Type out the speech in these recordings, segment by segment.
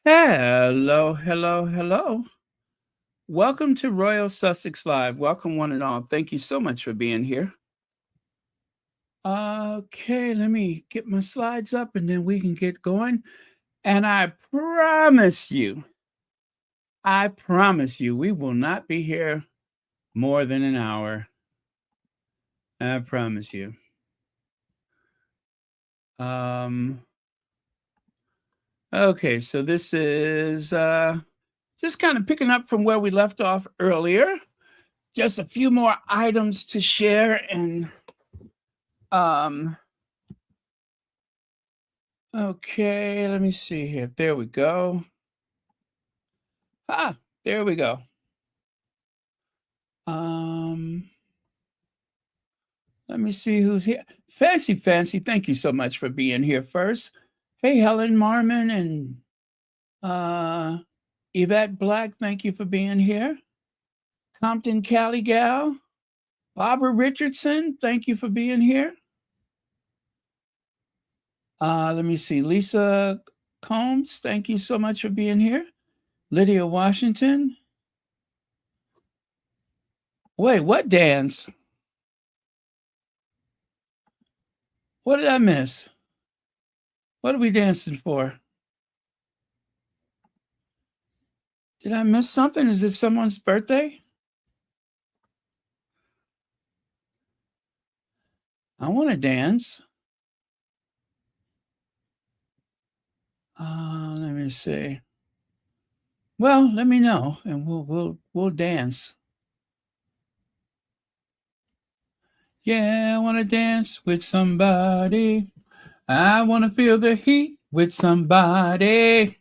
Hello, hello, hello. Welcome to Royal Sussex Live. Welcome, one and all. Thank you so much for being here. Okay, let me get my slides up and then we can get going. And I promise you, we will not be here more than an hour. I promise you. Um, okay, so this is just kind of picking up from where we left off earlier. Just a few more items to share and um okay, let me see here. There we go. Ah, there we go. Um Let me see who's here. Fancy, thank you so much for being here first. Hey, Helen Marmon and uh Yvette Black, thank you for being here. Compton Cali Gal, Barbara Richardson, thank you for being here. Let me see. Lisa Combs, thank you so much for being here. Lydia Washington. Wait, what dance? What did I miss? What are we dancing for? Did I miss something? Is it someone's birthday? I want to dance. Let me see. Well, let me know, and we'll dance. Yeah, I want to dance with somebody. I want to feel the heat with somebody.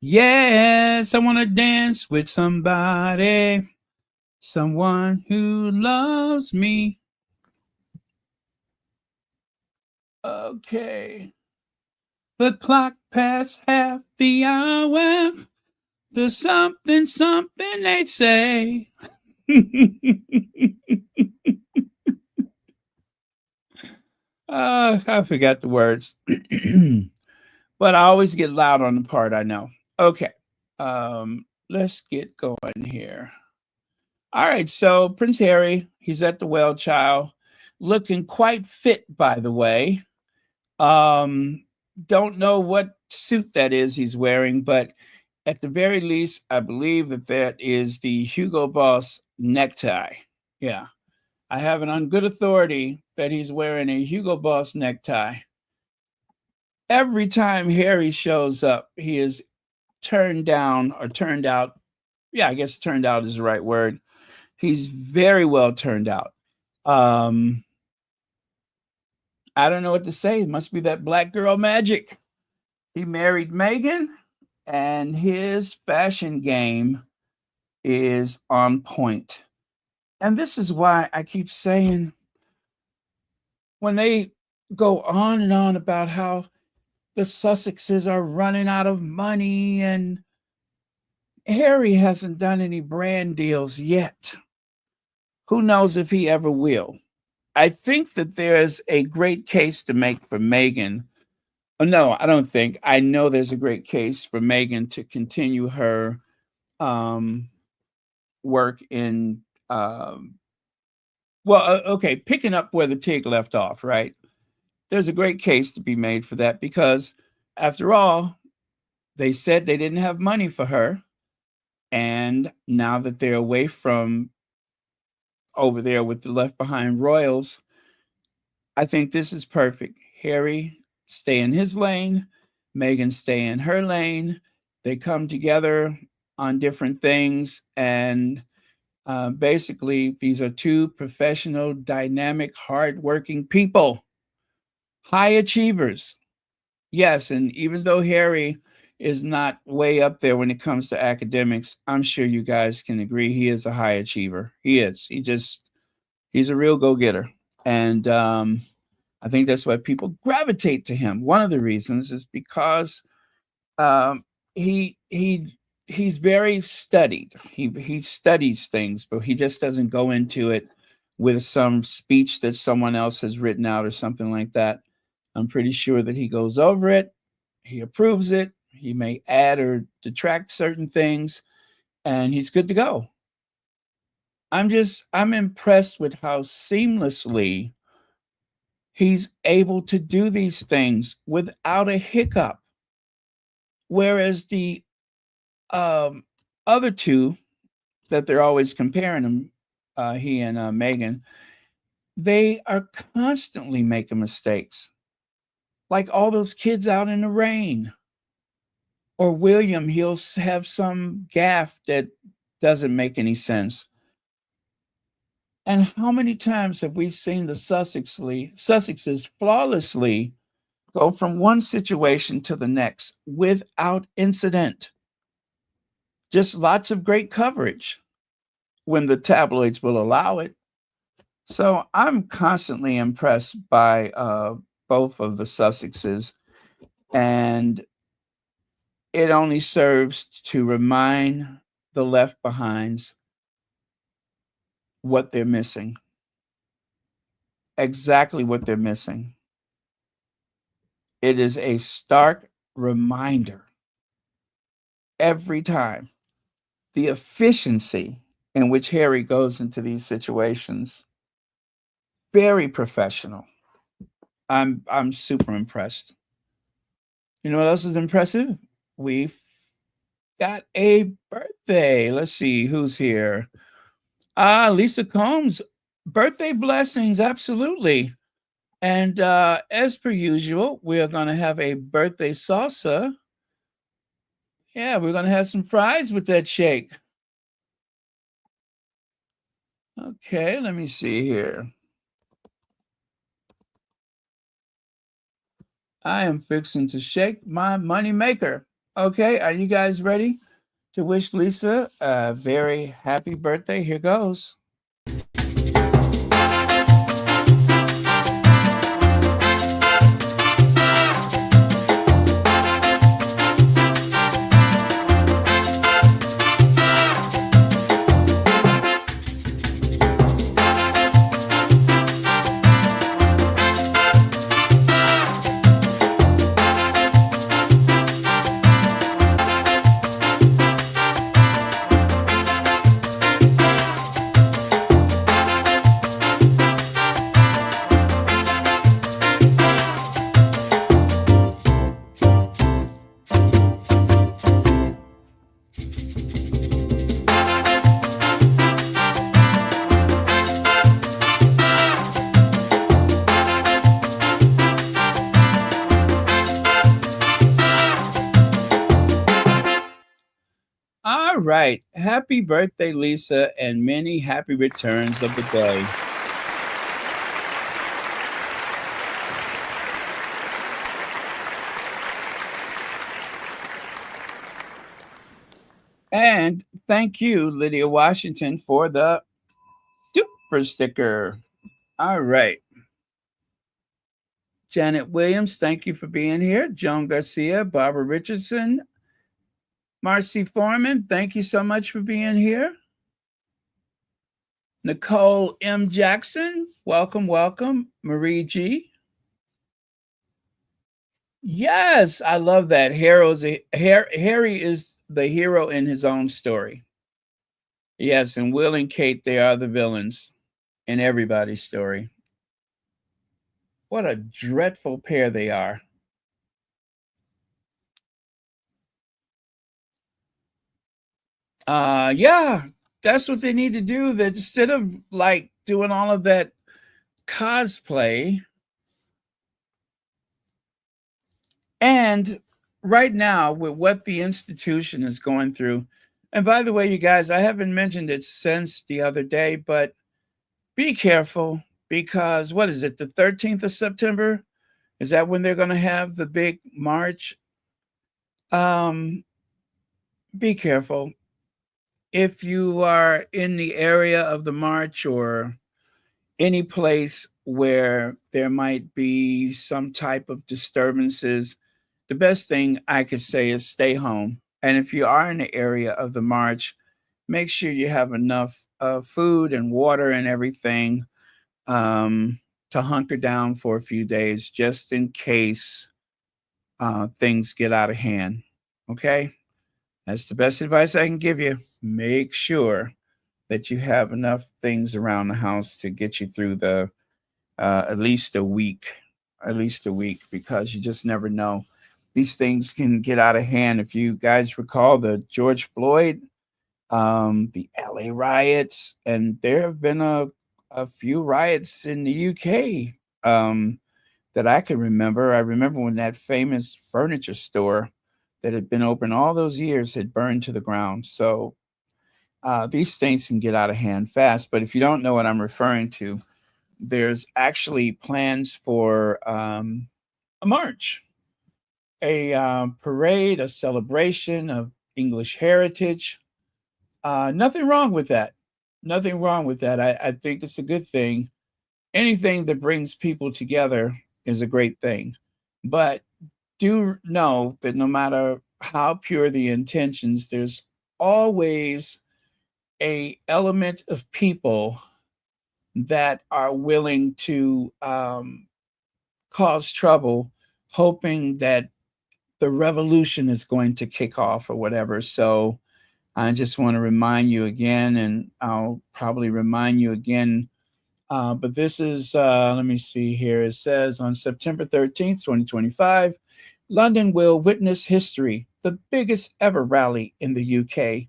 Yes, I want to dance with somebody. Someone who loves me. Okay. The clock passed half the hour. There's something they say. I forgot the words. But I always get loud on the part I know. Okay. Let's get going here. All right, so Prince Harry, he's at the WellChild, looking quite fit, by the way. Um, don't know what suit that is he's wearing, but at the very least, I believe that is the Hugo Boss necktie. Yeah, I have it on good authority that he's wearing a Hugo Boss necktie. Every time Harry shows up, he is turned down or turned out. Yeah, I guess turned out is the right word. He's very well turned out. Um, I don't know what to say. It must be that black girl magic. He married Meghan, and his fashion game is on point. And this is why I keep saying when they go on and on about how the Sussexes are running out of money and Harry hasn't done any brand deals yet. Who knows if he ever will? I think that there's a great case to make for Meghan. Oh, no, I don't think. I know there's a great case for Meghan to continue her um, work in, okay, picking up where the TIG left off, right? There's a great case to be made for that because, after all, they said they didn't have money for her. And now that they're away from over there with the Left Behind Royals, I think this is perfect. Harry stay in his lane, Meghan stay in her lane. They come together on different things, and basically, these are two professional, dynamic, hardworking people, high achievers. Yes, and even though Harry is not way up there when it comes to academics, I'm sure you guys can agree he is a high achiever. He is. He's a real go getter, and I think that's why people gravitate to him. One of the reasons is because um, he's very studied. He studies things, but he just doesn't go into it with some speech that someone else has written out or something like that. I'm pretty sure that he goes over it, he approves it, He may add or detract certain things, and he's good to go. I'm impressed with how seamlessly he's able to do these things without a hiccup. Whereas the um, other two that they're always comparing him, he and Meghan, they are constantly making mistakes. Like all those kids out in the rain. Or William, he'll have some gaffe that doesn't make any sense. And how many times have we seen the Sussexes flawlessly go from one situation to the next without incident? Just lots of great coverage when the tabloids will allow it. So I'm constantly impressed by both of the Sussexes, and it only serves to remind the left behinds what they're missing. Exactly what they're missing. It is a stark reminder every time. The efficiency in which Harry goes into these situations, very professional. I'm super impressed. You know what else is impressive? We've got a birthday. Let's see who's here. Lisa Combs. Birthday blessings, absolutely. And as per usual, we are going to have a birthday salsa. Yeah, we're going to have some fries with that shake. Okay, let me see here. I am fixing to shake my money maker. Okay, are you guys ready to wish Lisa a very happy birthday? Here goes. All right. Happy birthday, Lisa, and many happy returns of the day. And thank you, Lydia Washington, for the super sticker. All right. Janet Williams, thank you for being here. Joan Garcia, Barbara Richardson, Marcy Foreman, thank you so much for being here. Nicole M. Jackson, welcome, welcome. Marie G. Yes, I love that. Harry is the hero in his own story. Yes, and Will and Kate, they are the villains in everybody's story. What a dreadful pair they are. Yeah, that's what they need to do. That instead of like doing all of that cosplay, and right now with what the institution is going through, and by the way, you guys, I haven't mentioned it since the other day, but be careful because what is it, the 13th of September? Is that when they're going to have the big march? Um, be careful. If you are in the area of the march or any place where there might be some type of disturbances, the best thing I could say is stay home. And if you are in the area of the march, make sure you have enough food and water and everything to hunker down for a few days just in case things get out of hand. Okay? That's the best advice I can give you. Make sure that you have enough things around the house to get you through the at least a week, because you just never know. These things can get out of hand. If you guys recall the George Floyd, the LA riots, and there have been a few riots in the UK that I can remember. I remember when that famous furniture store that had been open all those years had burned to the ground. So these things can get out of hand fast. But if you don't know what I'm referring to, there's actually plans for a march, a parade, a celebration of English heritage. Nothing wrong with that. Nothing wrong with that. I think it's a good thing. Anything that brings people together is a great thing. But do know that no matter how pure the intentions, there's always a element of people that are willing to cause trouble, hoping that the revolution is going to kick off or whatever. So I just want to remind you again, and I'll probably remind you again. But this is, let me see here. It says on September 13th, 2025, London will witness history, the biggest ever rally in the UK,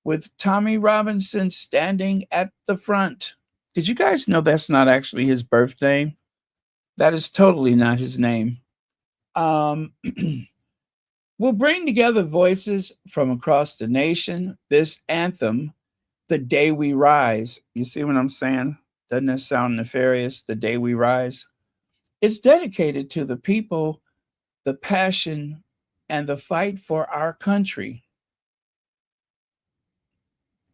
with Tommy Robinson standing at the front. Did you guys know that's not actually his birth name? That is totally not his name. Um, we'll bring together voices from across the nation. This anthem, The Day We Rise, you see what I'm saying? Doesn't that sound nefarious? The Day We Rise. It's dedicated to the people, the passion, and the fight for our country.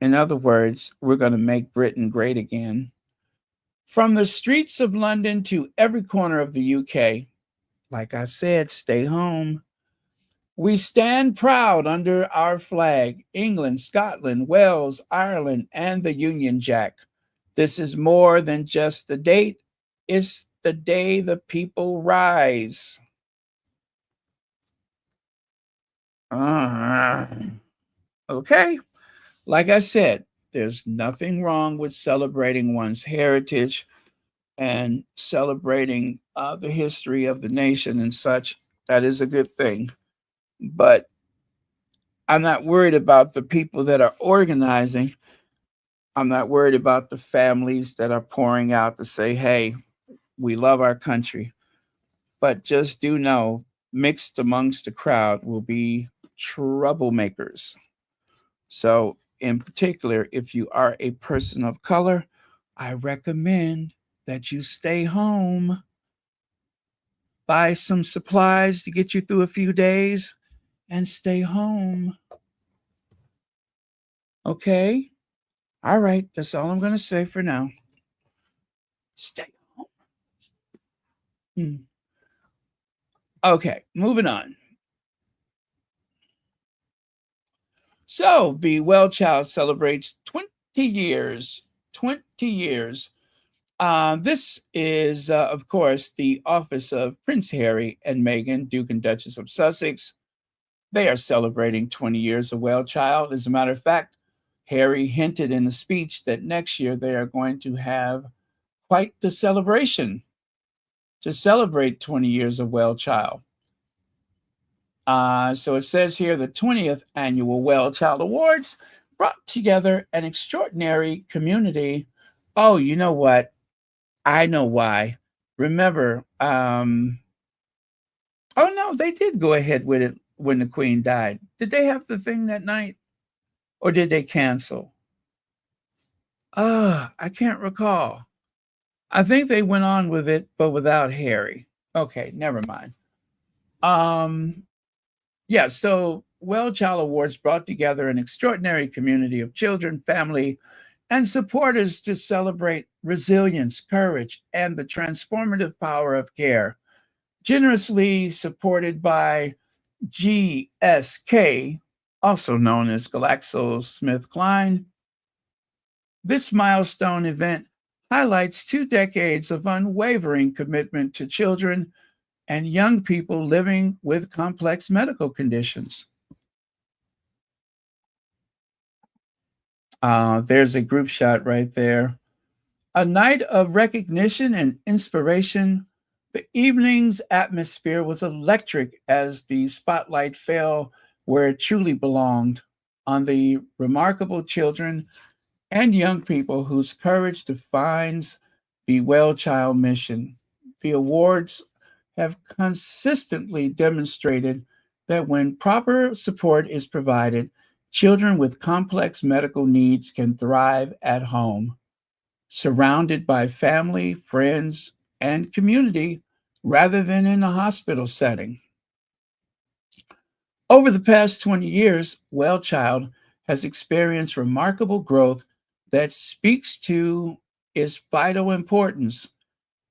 In other words, we're going to make Britain great again. From the streets of London to every corner of the UK, like I said, stay home. We stand proud under our flag, England, Scotland, Wales, Ireland, and the Union Jack. This is more than just a date, it's the day the people rise. Okay, like I said, there's nothing wrong with celebrating one's heritage and celebrating the history of the nation and such. That is a good thing. But I'm not worried about the people that are organizing. I'm not worried about the families that are pouring out to say, hey, we love our country. But just do know, mixed amongst the crowd will be troublemakers. So, in particular, if you are a person of color, I recommend that you stay home, buy some supplies to get you through a few days, and stay home. Okay? All right, that's all I'm going to say for now. Stay home. Okay, moving on. So, the WellChild celebrates 20 years. 20 years. This is, of course, the office of Prince Harry and Meghan, Duke and Duchess of Sussex. They are celebrating 20 years of WellChild. As a matter of fact, Harry hinted in a speech that next year they are going to have quite the celebration to celebrate 20 years of WellChild. So it says here the 20th annual WellChild Awards brought together an extraordinary community. Oh, you know what? I know why. Remember, oh no, they did go ahead with it when the Queen died. Did they have the thing that night? Or did they cancel? I can't recall. I think they went on with it, but without Harry. Okay, never mind. Um, yeah, so WellChild Awards brought together an extraordinary community of children, family, and supporters to celebrate resilience, courage, and the transformative power of care. Generously supported by GSK, also known as GlaxoSmithKline, this milestone event highlights 2 decades of unwavering commitment to children and young people living with complex medical conditions. There's a group shot right there. A night of recognition and inspiration. The evening's atmosphere was electric as the spotlight fell where it truly belonged, on the remarkable children and young people whose courage defines the WellChild mission. The awards have consistently demonstrated that when proper support is provided, children with complex medical needs can thrive at home, surrounded by family, friends, and community rather than in a hospital setting. Over the past 20 years, WellChild has experienced remarkable growth that speaks to its vital importance.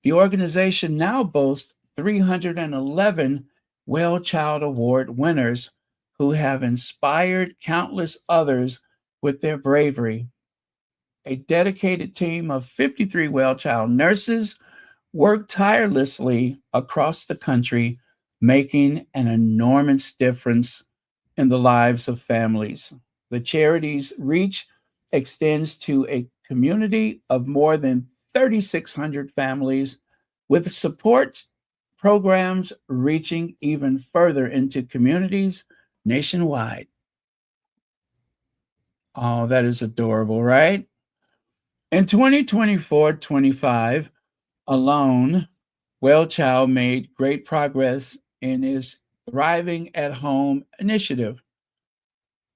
The organization now boasts 311 WellChild Award winners who have inspired countless others with their bravery. A dedicated team of 53 WellChild nurses work tirelessly across the country, making an enormous difference in the lives of families. The charity's reach extends to a community of more than 3,600 families, with support programs reaching even further into communities nationwide. Oh, that is adorable, right? In 2024-25 alone, WellChild made great progress in its Thriving at Home initiative.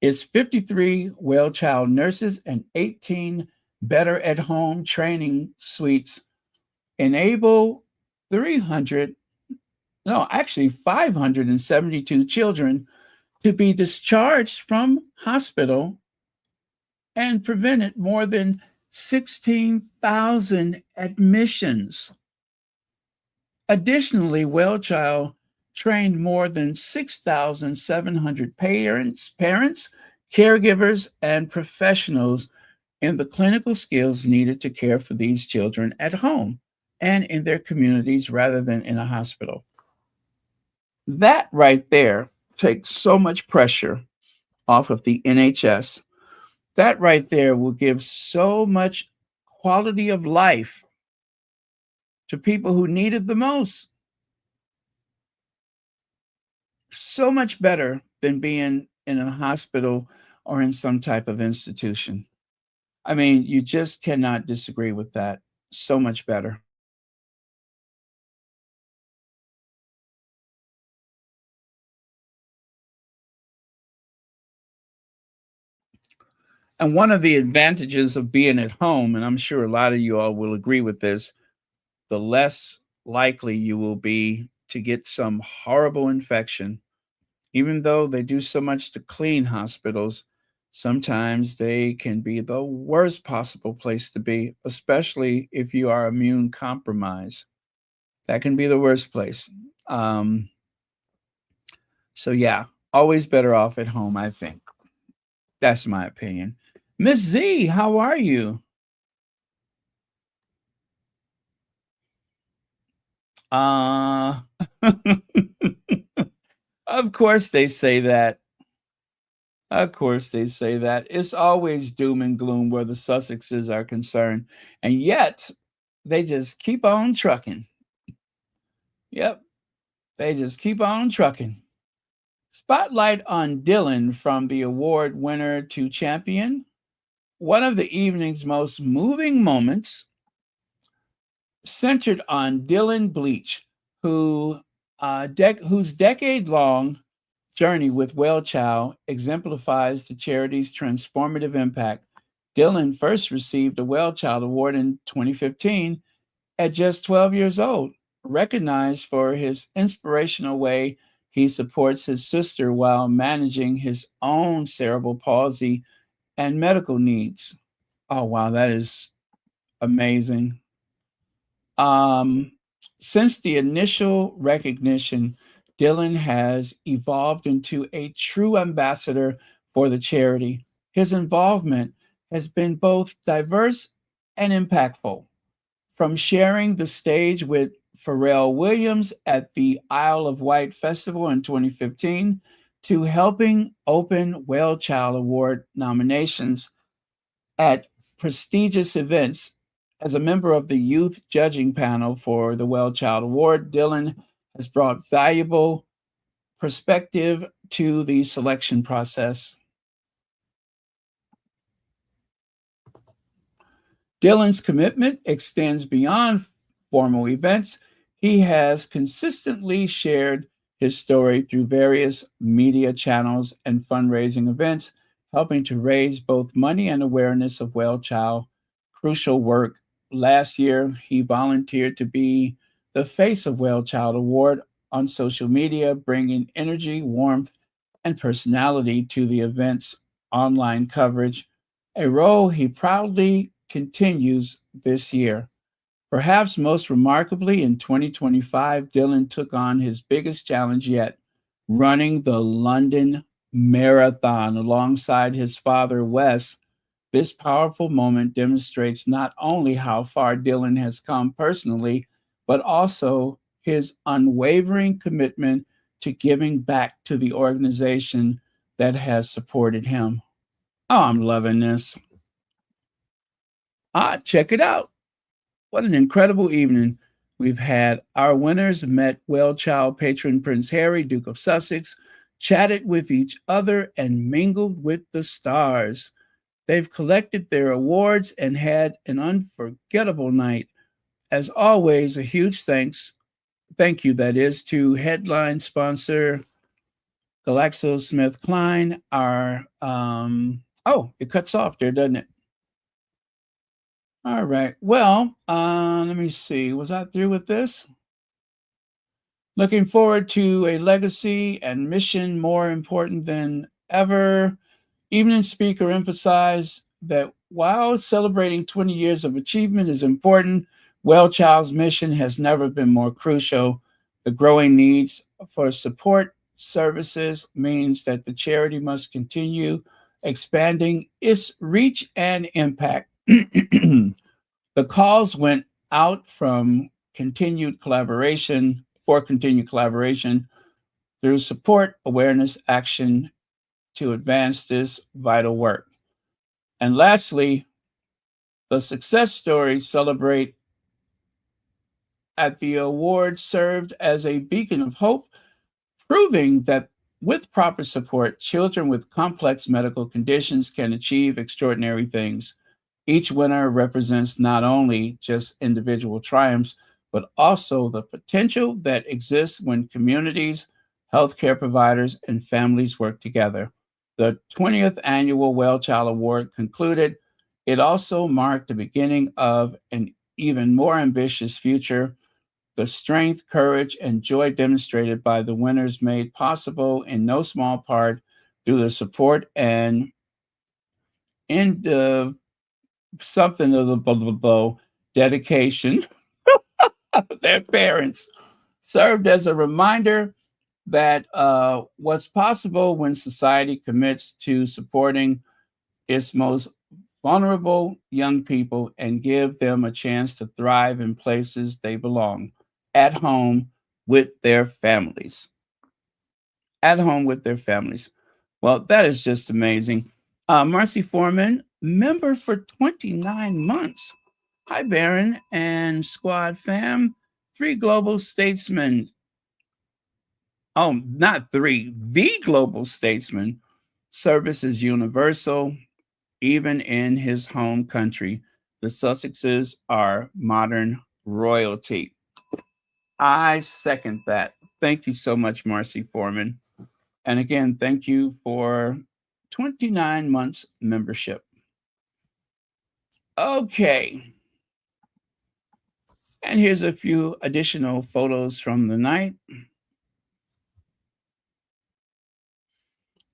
Its 53 WellChild nurses and 18 Better at Home training suites enable 300, no, actually 572 children to be discharged from hospital and prevented more than 16,000 admissions. Additionally, WellChild trained more than 6,700 parents, caregivers, and professionals in the clinical skills needed to care for these children at home and in their communities rather than in a hospital. That right there takes so much pressure off of the NHS. That right there will give so much quality of life to people who need it the most. So much better than being in a hospital or in some type of institution. I mean, you just cannot disagree with that. So much better. And one of the advantages of being at home, and I'm sure a lot of you all will agree with this, the less likely you will be to get some horrible infection. Even though they do so much to clean hospitals, sometimes they can be the worst possible place to be, especially if you are immune compromised. That can be the worst place. Um, so, yeah, always better off at home, I think. That's my opinion. Miss Z, how are you? Uh, of course they say that. Of course they say that. It's always doom and gloom where the Sussexes are concerned. And yet they just keep on trucking. Yep, they just keep on trucking. Spotlight on Dylan from the award winner to champion. One of the evening's most moving moments centered on Dylan Bleach, whose decade-long journey with WellChild exemplifies the charity's transformative impact. Dylan first received a WellChild Award in 2015 at just 12 years old, recognized for his inspirational way he supports his sister while managing his own cerebral palsy and medical needs. Oh, wow, that is amazing. Um, since the initial recognition, Dylan has evolved into a true ambassador for the charity. His involvement has been both diverse and impactful, from sharing the stage with Pharrell Williams at the Isle of Wight Festival in 2015 to helping open WellChild Award nominations at prestigious events. As a member of the youth judging panel for the WellChild Award, Dylan has brought valuable perspective to the selection process. Dylan's commitment extends beyond formal events. He has consistently shared his story through various media channels and fundraising events, helping to raise both money and awareness of Well Child. Crucial work. Last year, he volunteered to be the face of Well Child Award on social media, bringing energy, warmth, and personality to the event's online coverage, a role he proudly continues this year. Perhaps most remarkably, in 2025, Dylan took on his biggest challenge yet, running the London Marathon alongside his father, Wes. This powerful moment demonstrates not only how far Dylan has come personally, but also his unwavering commitment to giving back to the organization that has supported him. Oh, I'm loving this. Check it out. What an incredible evening we've had. Our winners met Well Child patron Prince Harry, Duke of Sussex, chatted with each other, and mingled with the stars. They've collected their awards and had an unforgettable night. As always, a huge thank you, that is, to headline sponsor GlaxoSmithKline. It cuts off there, doesn't it? All right. Well, let me see. Was I through with this? Looking forward to a legacy and mission more important than ever. Evening speaker emphasized that while celebrating 20 years of achievement is important, Well Child's mission has never been more crucial. The growing needs for support services means that the charity must continue expanding its reach and impact. The calls went out for continued collaboration through support, awareness, action to advance this vital work. And lastly, the success stories celebrate at the award served as a beacon of hope, proving that with proper support, children with complex medical conditions can achieve extraordinary things. Each winner represents not only just individual triumphs, but also the potential that exists when communities, healthcare providers, and families work together. The 20th Annual Well Child Award concluded. It also marked the beginning of an even more ambitious future. The strength, courage, and joy demonstrated by the winners made possible in no small part through the support and in the something of the dedication of their parents served as a reminder that what's possible when society commits to supporting its most vulnerable young people and give them a chance to thrive in places they belong, at home with their families. At home with their families. Well, that is just amazing. Marcy Foreman, member for 29 months. Hi, Baron and Squad fam. Three global statesmen. Oh, not three. The global statesman. Service is universal, even in his home country. The Sussexes are modern royalty. I second that. Thank you so much, Marcy Foreman. And again, thank you for 29 months membership. Okay. And here's a few additional photos from the night.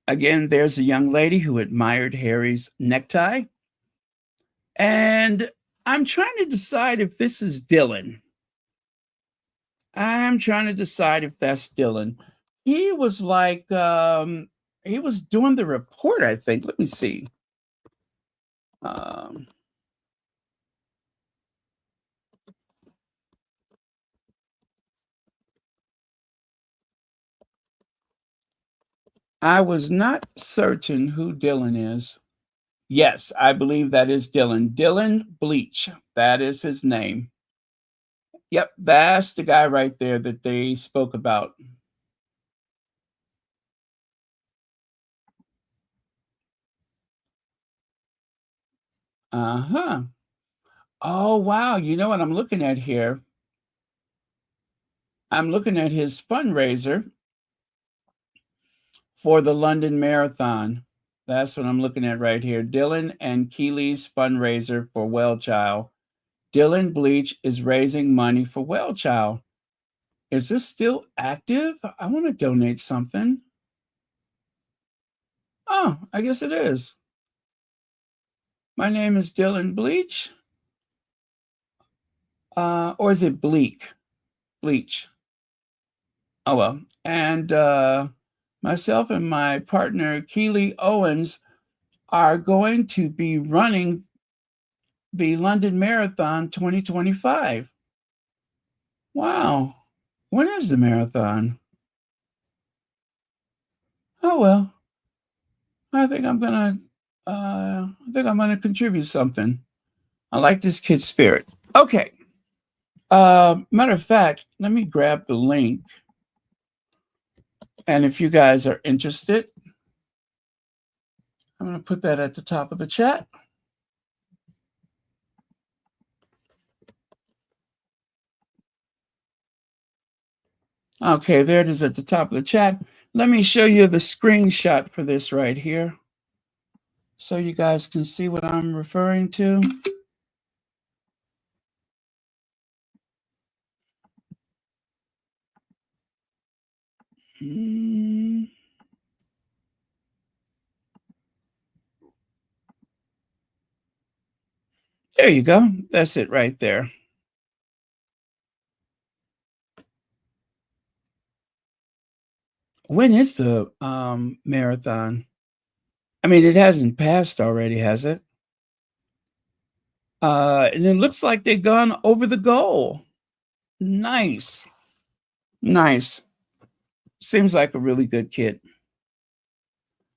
Again, there's a young lady who admired Harry's necktie. And I'm trying to decide if this is Dylan. I'm trying to decide if that's Dylan. He was like, he was doing the report, I think. Let me see. Um, I was not certain who Dylan is. Yes, I believe that is Dylan. Dylan Bleach. That is his name. Yep, that's the guy right there that they spoke about. Uh-huh. Oh, wow. You know what I'm looking at here? I'm looking at his fundraiser for the London Marathon. That's what I'm looking at right here. Dylan and Keely's fundraiser for WellChild. Dylan Bleach is raising money for WellChild. Is this still active? I want to donate something. Oh, I guess it is. My name is Dylan Bleach. Or is it Bleak? Bleach. Oh well. And myself and my partner Keely Owens are going to be running the London Marathon 2025. Wow. When is the marathon? Oh well. I think I'm gonna contribute something. I like this kid's spirit. Okay. Matter of fact, let me grab the link. And if you guys are interested, I'm going to put that at the top of the chat. Okay, there it is at the top of the chat. Let me show you the screenshot for this right here so you guys can see what I'm referring to. There you go. That's it right there. When is the marathon? I mean, it hasn't passed already, has it? And it looks like they've gone over the goal. Nice. Nice. Seems like a really good kid.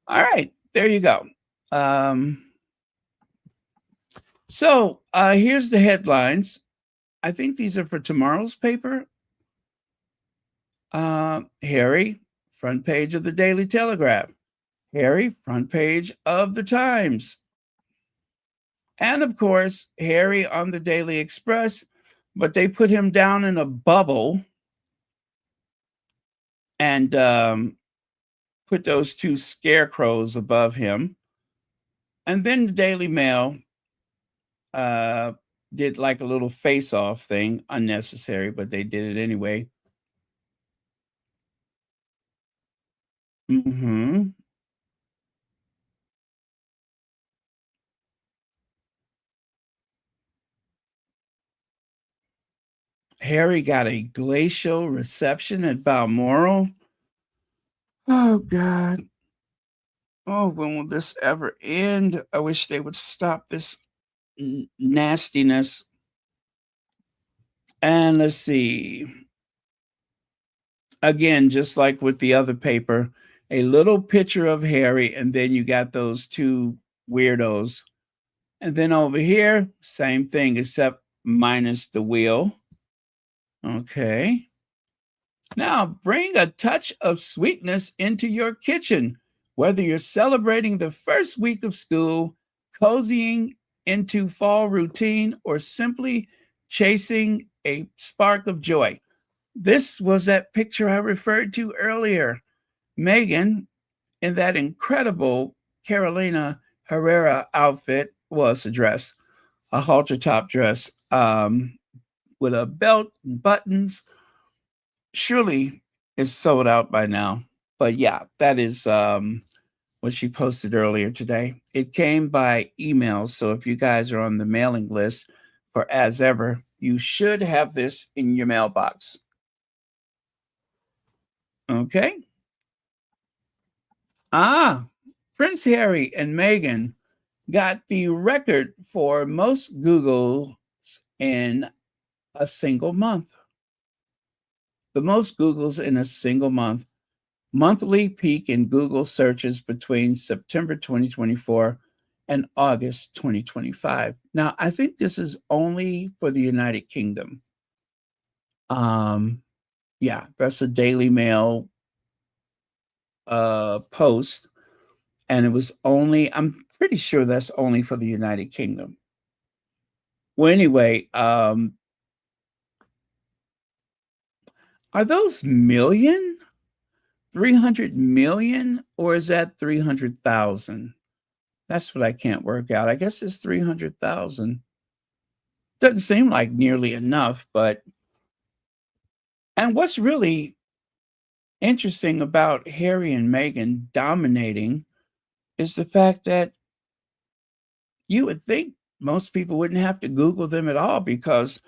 All right, there you go. So here's the headlines. I think these are for tomorrow's paper. Harry, front page of the Daily Telegraph. Harry, front page of the Times. And of course, Harry on the Daily Express, but they put him down in a bubble and put those two scarecrows above him. And then the Daily Mail did like a little face-off thing, unnecessary, but they did it anyway. Mm-hmm. Harry got a glacial reception at Balmoral. Oh God. Oh, when will this ever end? I wish they would stop this nastiness. And let's see. Again, just like with the other paper, a little picture of Harry, and then you got those two weirdos. And then over here, same thing, except minus the wheel. Okay. Now, bring a touch of sweetness into your kitchen, whether you're celebrating the first week of school, cozying into fall routine, or simply chasing a spark of joy. This was that picture I referred to earlier. Meghan in that incredible Carolina Herrera outfit, was a dress, a halter top dress with a belt and buttons. Surely is sold out by now. But yeah, that is what she posted earlier today. It came by email. So if you guys are on the mailing list for As Ever, you should have this in your mailbox. Okay. Prince Harry and Meghan got the record for most Googles in a single month. The most Googles in a single month. Monthly peak in Google searches between September 2024 and August 2025. Now, I think this is only for the United Kingdom. Yeah, that's a Daily Mail post, and it was only, I'm pretty sure that's only for the United Kingdom. Well, anyway, are those million? 300 million, or is that 300,000? That's what I can't work out. I guess it's 300,000. Doesn't seem like nearly enough, but and what's really interesting about Harry and Meghan dominating is the fact that you would think most people wouldn't have to Google them at all because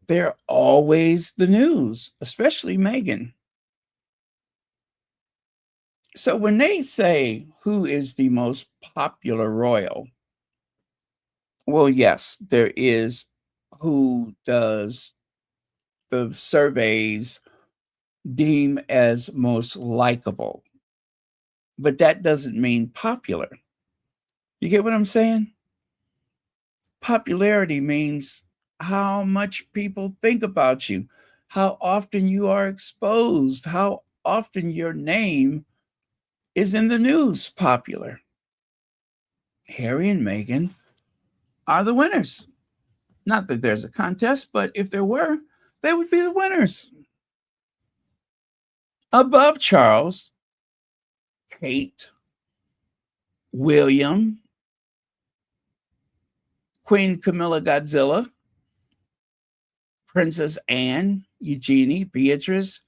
they're always the news, especially Meghan. So when they say who is the most popular royal, well, yes, there is who does the surveys deem as most likable, but that doesn't mean popular. You get what I'm saying? Popularity means how much people think about you, how often you are exposed, how often your name is in the news. Popular. Harry and Meghan are the winners. Not that there's a contest, but if there were, they would be the winners. Above Charles, Kate, William, Queen Camilla Godzilla, Princess Anne, Eugenie, Beatrice,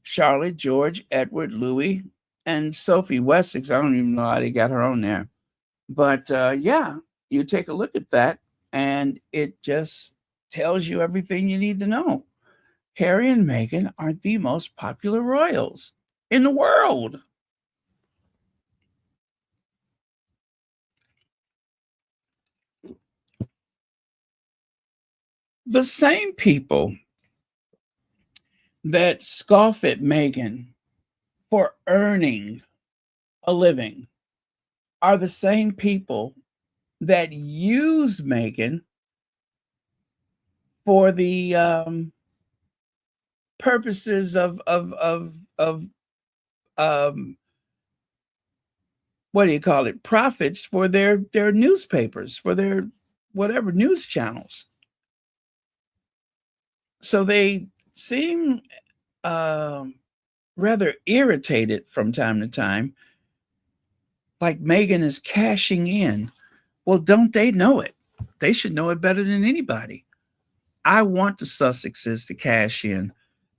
Charlotte, George, Edward, Louis, and Sophie Wessex. I don't even know how they got her on there. But yeah, you take a look at that, and it just tells you everything you need to know. Harry and Meghan are the most popular royals in the world. The same people that scoff at Meghan for earning a living are the same people that use Meghan for the purposes of um, what do you call it? Profits for their newspapers, for their whatever news channels. So they seem rather irritated from time to time, like Meghan is cashing in. Well, don't they know it? They should know it better than anybody. I want the Sussexes to cash in.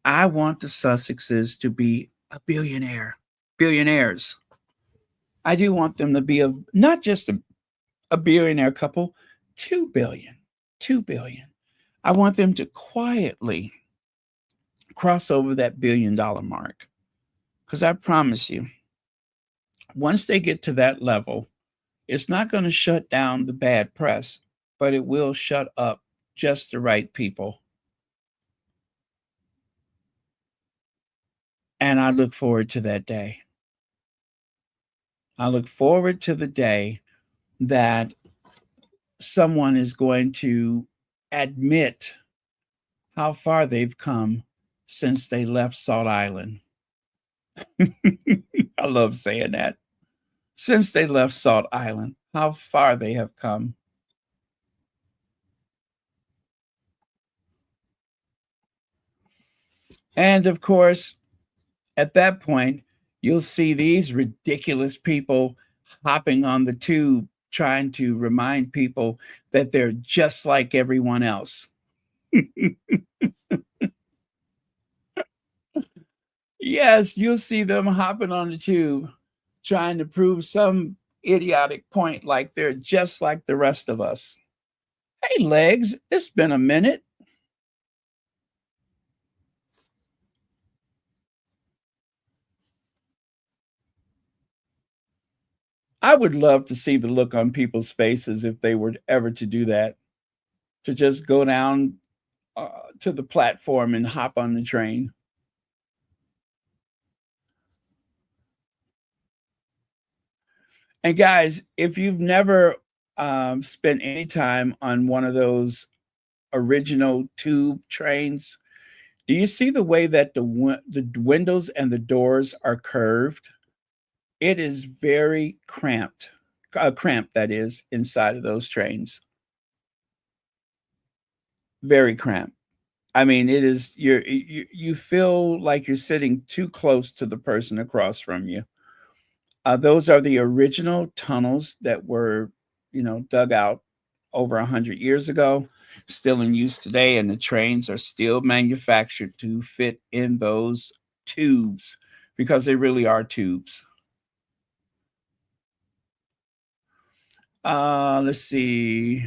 I want the Sussexes to be a billionaires. I do want them to be not just a billionaire couple, 2 billion, 2 billion. I want them to quietly cross over that $1 billion mark. Because I promise you, once they get to that level, it's not going to shut down the bad press, but it will shut up just the right people. And I look forward to that day. I look forward to the day that someone is going to admit how far they've come since they left Salt Island. I love saying that. Since they left Salt Island, how far they have come. And of course, at that point, you'll see these ridiculous people hopping on the tube trying to remind people that they're just like everyone else. Yes, you'll see them hopping on the tube trying to prove some idiotic point like they're just like the rest of us. Hey, Legs, it's been a minute. I would love to see the look on people's faces if they were ever to do that, to just go down to the platform and hop on the train. And guys, if you've never spent any time on one of those original tube trains, do you see the way that the windows and the doors are curved? It is very cramped, cramped that is inside of those trains. Very cramped. I mean, it is you feel like you're sitting too close to the person across from you. Those are the original tunnels that were, dug out over 100 years ago, still in use today, and the trains are still manufactured to fit in those tubes because they really are tubes. Let's see.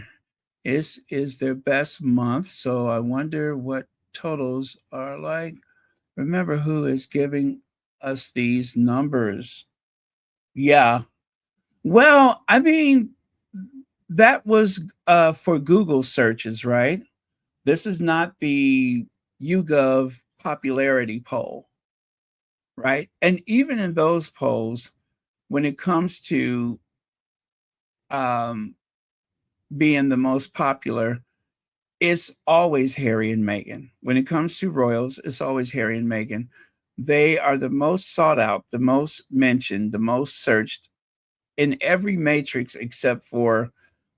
This is their best month, so I wonder what totals are like. Remember who is giving us these numbers. Yeah. Well, I mean, that was for Google searches, right? This is not the YouGov popularity poll, right? And even in those polls, when it comes to um, being the most popular, it's always Harry and Meghan. When it comes to royals, it's always Harry and Meghan. They are the most sought out, the most mentioned, the most searched in every matrix except for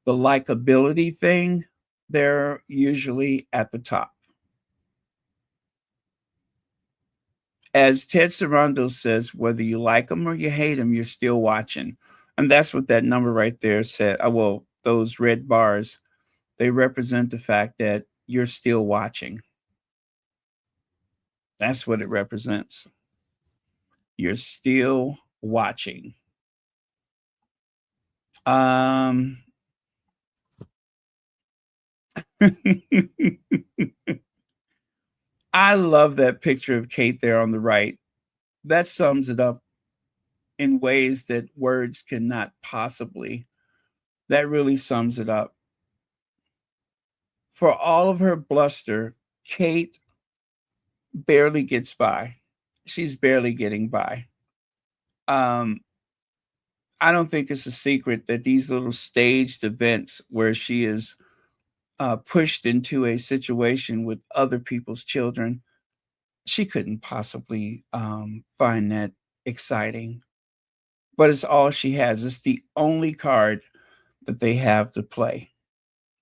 the likability thing. They're usually at the top. As Ted Sarandos says, whether you like them or you hate them, you're still watching. And that's what that number right there said. Well, those red bars, they represent the fact that you're still watching. That's what it represents. You're still watching. Um, I love that picture of Kate there on the right. That sums it up in ways that words cannot possibly. That really sums it up. For all of her bluster, Kate barely gets by. She's barely getting by. Um, I don't think it's a secret that these little staged events where she is pushed into a situation with other people's children, she couldn't possibly find that exciting. But it's all she has. It's the only card that they have to play.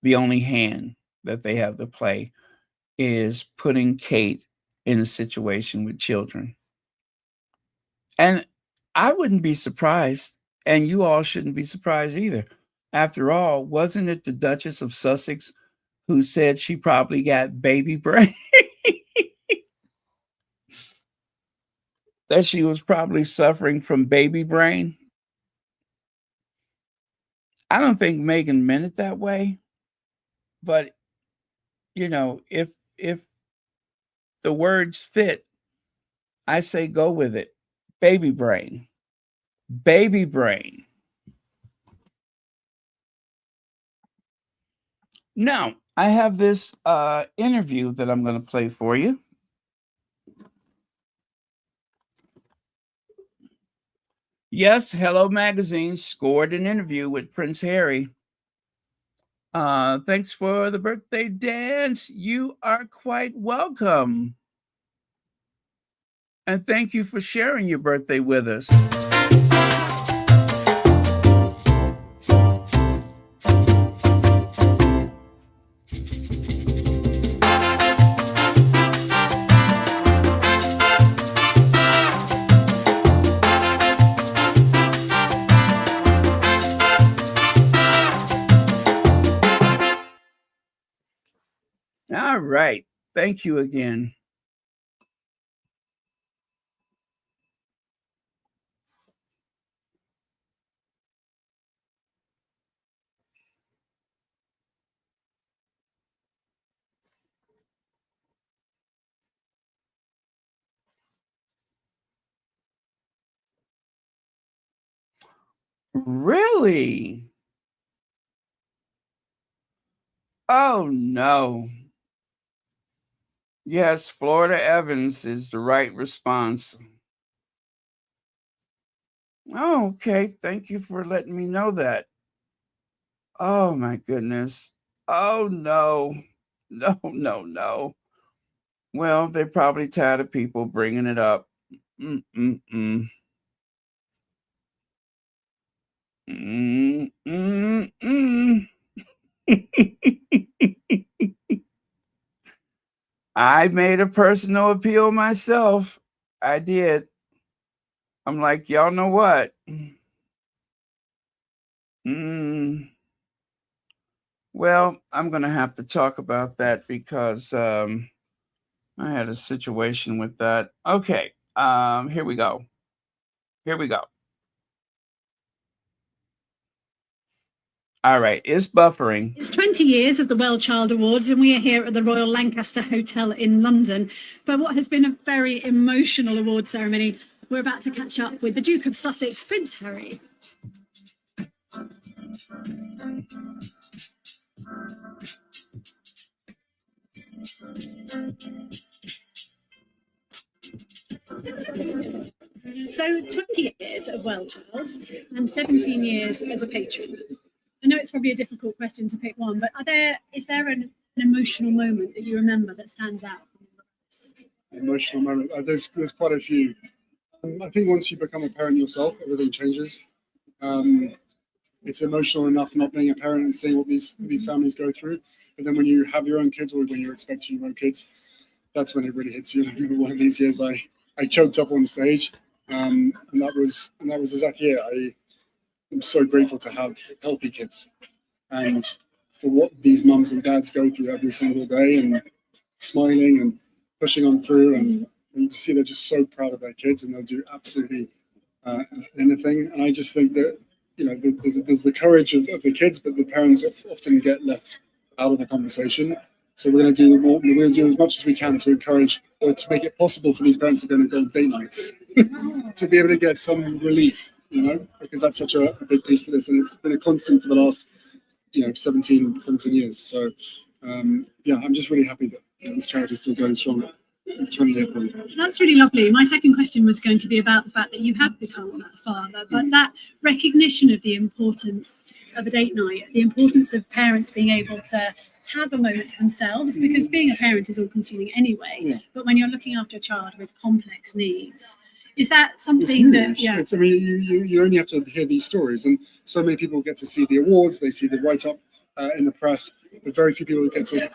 The only hand that they have to play is putting Kate in a situation with children. And I wouldn't be surprised, and you all shouldn't be surprised either. After all, wasn't it the Duchess of Sussex who said she probably got baby brain? That she was probably suffering from baby brain? I don't think Meghan meant it that way, but if the words fit, I say go with it. Baby brain. Baby brain. Now, I have this interview that I'm going to play for you. Yes, Hello Magazine scored an interview with Prince Harry. Thanks for the birthday dance. You are quite welcome. And thank you for sharing your birthday with us. All right. Thank you again. Really? Oh, no. Yes, Florida Evans is the right response. Oh, okay. Thank you for letting me know that. Oh my goodness. Oh no. No, no, no. Well, they're probably tired of people bringing it up. Mm-mm-mm. Mm-mm-mm. I made a personal appeal myself. I did. I'm like, y'all know what? Well, I'm going to have to talk about that because I had a situation with that. Okay, here we go. Here we go. All right, it's buffering. It's 20 years of the WellChild Awards, and we are here at the Royal Lancaster Hotel in London for what has been a very emotional award ceremony. We're about to catch up with the Duke of Sussex, Prince Harry. So 20 years of WellChild and 17 years as a patron. I know it's probably a difficult question to pick one, but is there an emotional moment that you remember that stands out from the list? Emotional moment. There's quite a few. I think once you become a parent yourself, everything changes. It's emotional enough not being a parent and seeing what these families go through. But then when you have your own kids, or when you're expecting your own kids, that's when it really hits you. I remember one of these years I choked up on stage, and that was exactly it. I'm so grateful to have healthy kids, and for what these mums and dads go through every single day, and smiling and pushing on through, and you see they're just so proud of their kids, and they'll do absolutely anything. And I just think that there's the courage of the kids, but the parents often get left out of the conversation. So we're going to do more. We're going to do as much as we can to encourage, or to make it possible for these parents to go on date nights, to be able to get some relief, because that's such a big piece to this, and it's been a constant for the last 17 years. So I'm just really happy that this charity is still going strong at the 20-year point. That's really lovely. My second question was going to be about the fact that you have become a father, but that recognition of the importance of a date night, the importance of parents being able to have a moment to themselves, because being a parent is all consuming anyway. Yeah. But when you're looking after a child with complex needs, is that something that you only have to hear these stories, and so many people get to see the awards, they see the write-up in the press, but very few people get to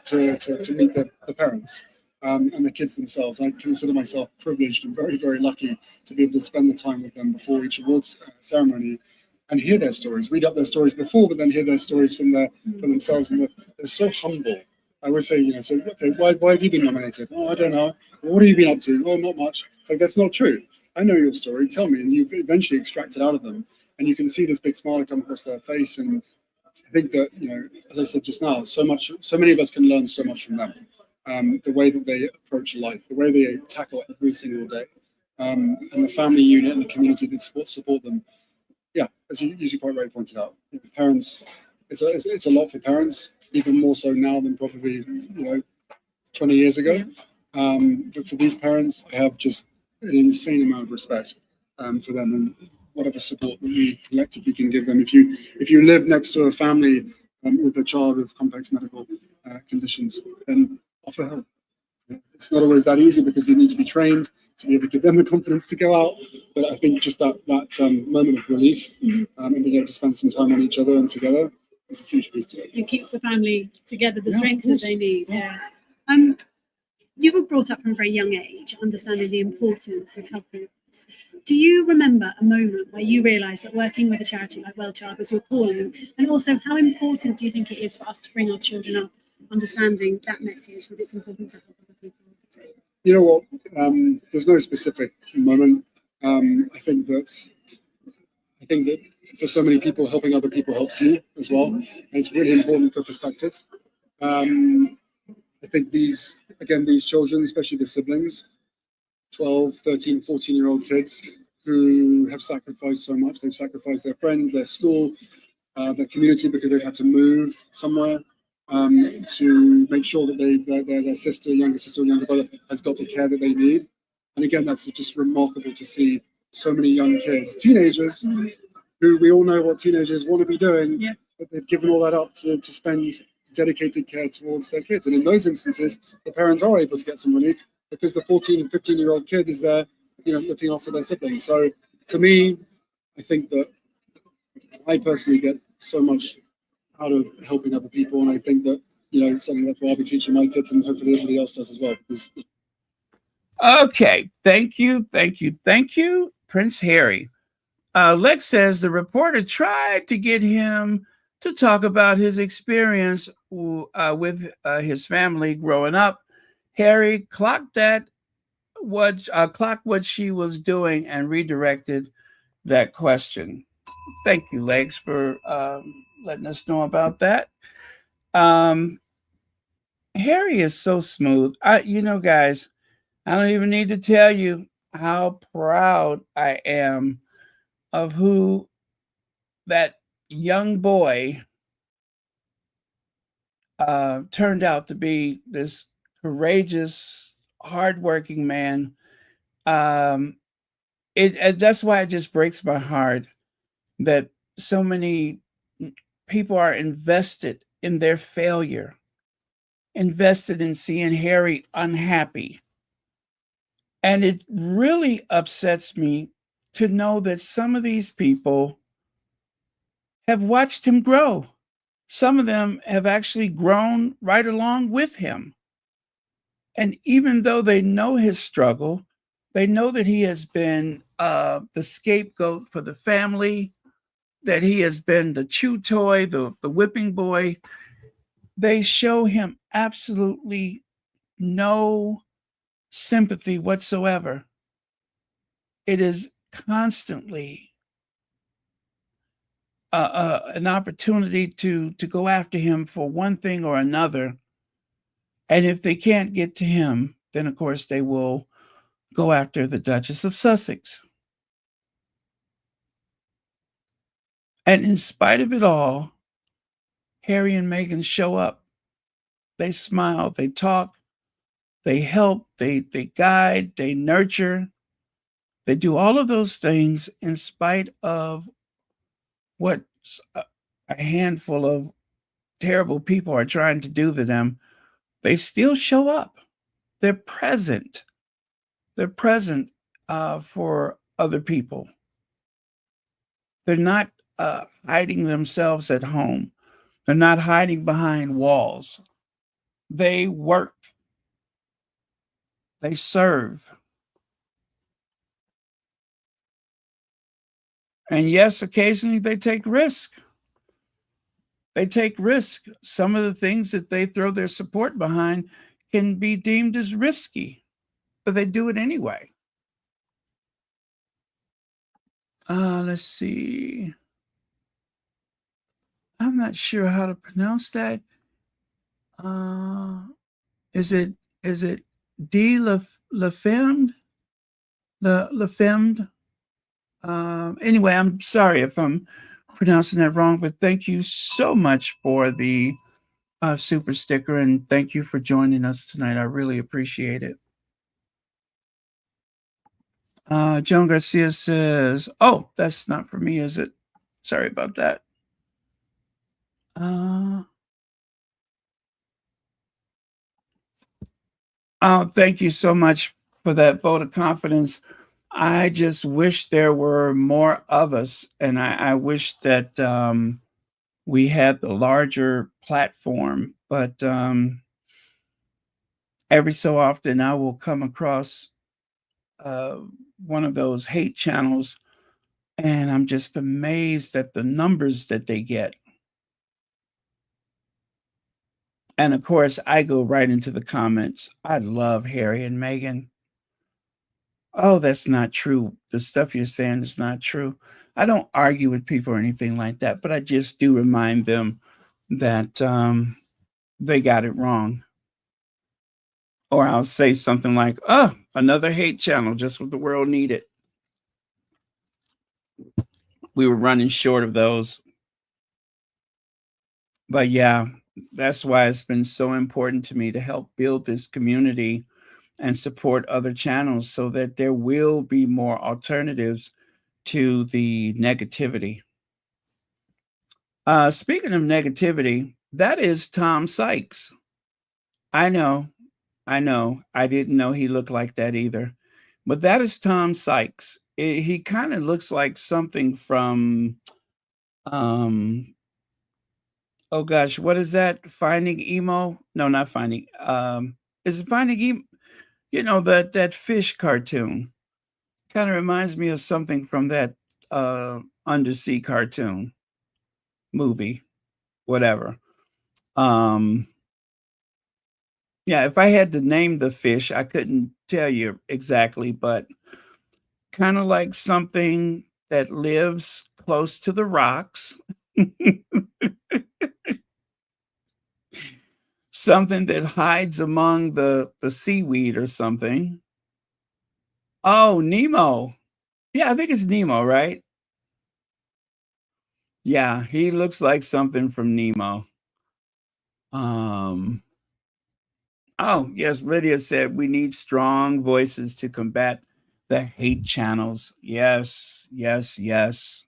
meet the parents and the kids themselves. I consider myself privileged and very, very lucky to be able to spend the time with them before each awards ceremony and hear their stories, read up their stories before, but then hear their stories from themselves, and they're so humble. I always say, so okay, why have you been nominated? Oh, I don't know. Well, what have you been up to? Oh, not much. It's like, that's not true. I know your story. Tell me. And you've eventually extracted out of them, and you can see this big smile come across their face. And I think that, as I said just now, so many of us can learn so much from them. The way that they approach life, the way they tackle every single day, and the family unit and the community that support them. Yeah, as you usually quite rightly pointed out, parents, it's a lot for parents, even more so now than probably 20 years ago. But for these parents, I have just an insane amount of respect for them, and whatever support that we collectively can give them. If you live next to a family with a child with complex medical conditions, then offer help. It's not always that easy, because we need to be trained to be able to give them the confidence to go out. But I think just that moment of relief and being able to spend some time on each other and together is a huge piece to it. It keeps the family together, the strength that they need. Yeah. You were brought up from a very young age, understanding the importance of helping others. Do you remember a moment where you realised that working with a charity like WellChild was your calling? And also, how important do you think it is for us to bring our children up understanding that message, that it's important to help other people? You know what? There's no specific moment. I think that for so many people, helping other people helps you as well. And it's really important for perspective. I think these children, especially the siblings, 12, 13, 14-year-old kids who have sacrificed so much. They've sacrificed their friends, their school, their community, because they've had to move somewhere to make sure that their younger sister or younger brother has got the care that they need. And again, that's just remarkable to see so many young kids, teenagers, who we all know what teenagers want to be doing, but they've given all that up to spend dedicated care towards their kids. And in those instances, the parents are able to get some relief because the 14 and 15-year-old kid is there, looking after their siblings. So to me, I think that I personally get so much out of helping other people, and I think that something that's what I'll be teaching my kids, and hopefully everybody else does as well. Okay, thank you, Prince Harry. Lex says the reporter tried to get him to talk about his experience with his family growing up. Harry clocked what she was doing and redirected that question. Thank you, Lex, for letting us know about that. Harry is so smooth. Guys, I don't even need to tell you how proud I am of who that young boy turned out to be. This courageous, hardworking man. That's why it just breaks my heart that so many people are invested in their failure, invested in seeing Harry unhappy. And it really upsets me to know that some of these people have watched him grow. Some of them have actually grown right along with him. And even though they know his struggle, they know that he has been the scapegoat for the family, that he has been the chew toy, the whipping boy. They show him absolutely no sympathy whatsoever. It is constantly an opportunity to go after him for one thing or another. And if they can't get to him, then of course they will go after the Duchess of Sussex. And in spite of it all, Harry and Meghan show up. They smile, they talk, they help, they guide, they nurture. They do all of those things in spite of what a handful of terrible people are trying to do to them. They still show up. They're present. They're present for other people. They're not hiding themselves at home. They're not hiding behind walls. They work. They serve. And yes, occasionally they take risk. They take risk. Some of the things that they throw their support behind can be deemed as risky, but they do it anyway. Let's see. I'm not sure how to pronounce that. Is it D La Femme? La Femme? Anyway, I'm sorry if I'm pronouncing that wrong, but thank you so much for the super sticker, and thank you for joining us tonight. I really appreciate it. Joan Garcia says, oh, that's not for me, is it? Sorry about that. Oh, thank you so much for that vote of confidence. I just wish there were more of us, and I wish that we had the larger platform, but every so often I will come across one of those hate channels, and I'm just amazed at the numbers that they get. And of course, I go right into the comments. I love Harry and Meghan. Oh, that's not true. The stuff you're saying is not true. I don't argue with people or anything like that, but I just do remind them that they got it wrong. Or I'll say something like, oh, another hate channel, just what the world needed. We were running short of those. But yeah, that's why it's been so important to me to help build this community and support other channels so that there will be more alternatives to the negativity. Speaking of negativity, that is Tom Sykes. I know, I know. I didn't know he looked like that either. But that is Tom Sykes. He kind of looks like something from, um, oh gosh, what is that? Finding Emo? No, not Finding. Is it Finding Emo? You know, that fish cartoon. Kind of reminds me of something from that undersea cartoon movie, whatever. Um, yeah, if I had to name the fish, I couldn't tell you exactly, but kind of like something that lives close to the rocks, something that hides among the seaweed or something. Oh, Nemo. Yeah, I think it's Nemo, right? Yeah, he looks like something from Nemo. Um, oh, yes, Lydia said we need strong voices to combat the hate channels. Yes, yes, yes.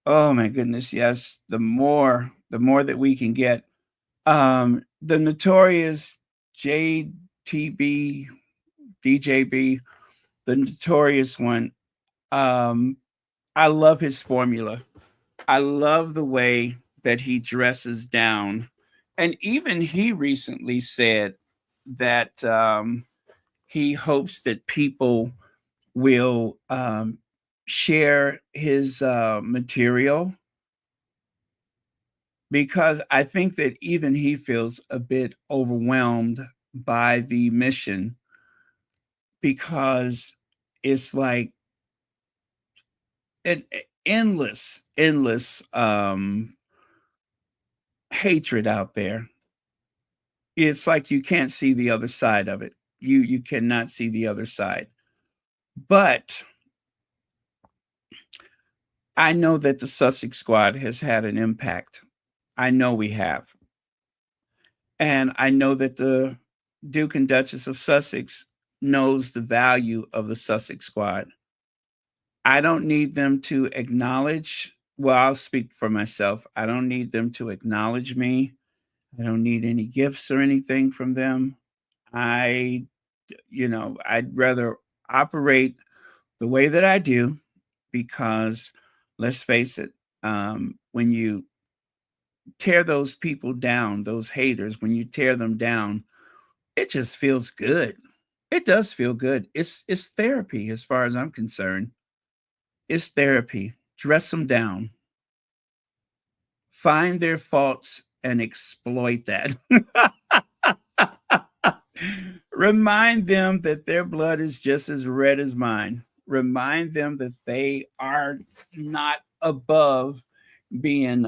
Oh my goodness, yes. The more that we can get. The notorious JTB, DJB, the notorious one. Um, I love his formula. I love the way that he dresses down. And even he recently said that he hopes that people will share his material, because I think that even he feels a bit overwhelmed by the mission, because it's like an endless hatred out there. It's like you can't see the other side of it. You cannot see the other side. But I know that the Sussex squad has had an impact. I know we have. And I know that the Duke and Duchess of Sussex knows the value of the Sussex squad. I don't need them to acknowledge, well, I'll speak for myself. I don't need them to acknowledge me. I don't need any gifts or anything from them. I, I'd rather operate the way that I do, because let's face it, when you tear those people down, those haters, when you tear them down, it just feels good. It does feel good. It's therapy as far as I'm concerned. It's therapy. Dress them down. Find their faults and exploit that. Remind them that their blood is just as red as mine. Remind them that they are not above being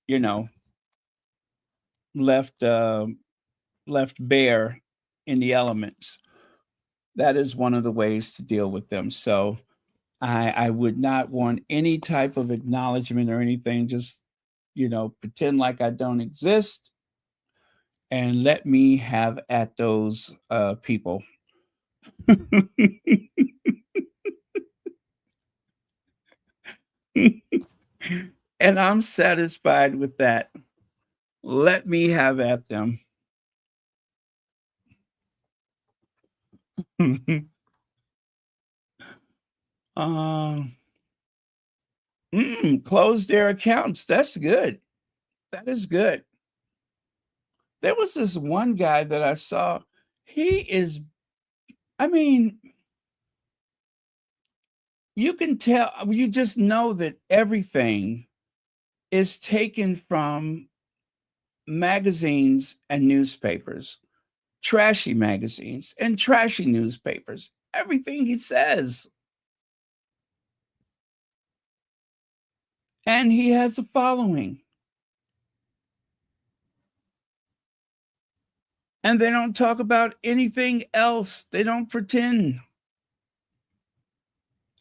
you know, left left bare in the elements. That is one of the ways to deal with them. So I would not want any type of acknowledgement or anything. Just, pretend like I don't exist and let me have at those people. And I'm satisfied with that. Let me have at them. um, close their accounts. That's good. That is good. There was this one guy that I saw. He is, I mean, you can tell, you just know that everything is taken from magazines and newspapers, trashy magazines and trashy newspapers. Everything he says. And he has a following. And they don't talk about anything else. They don't pretend.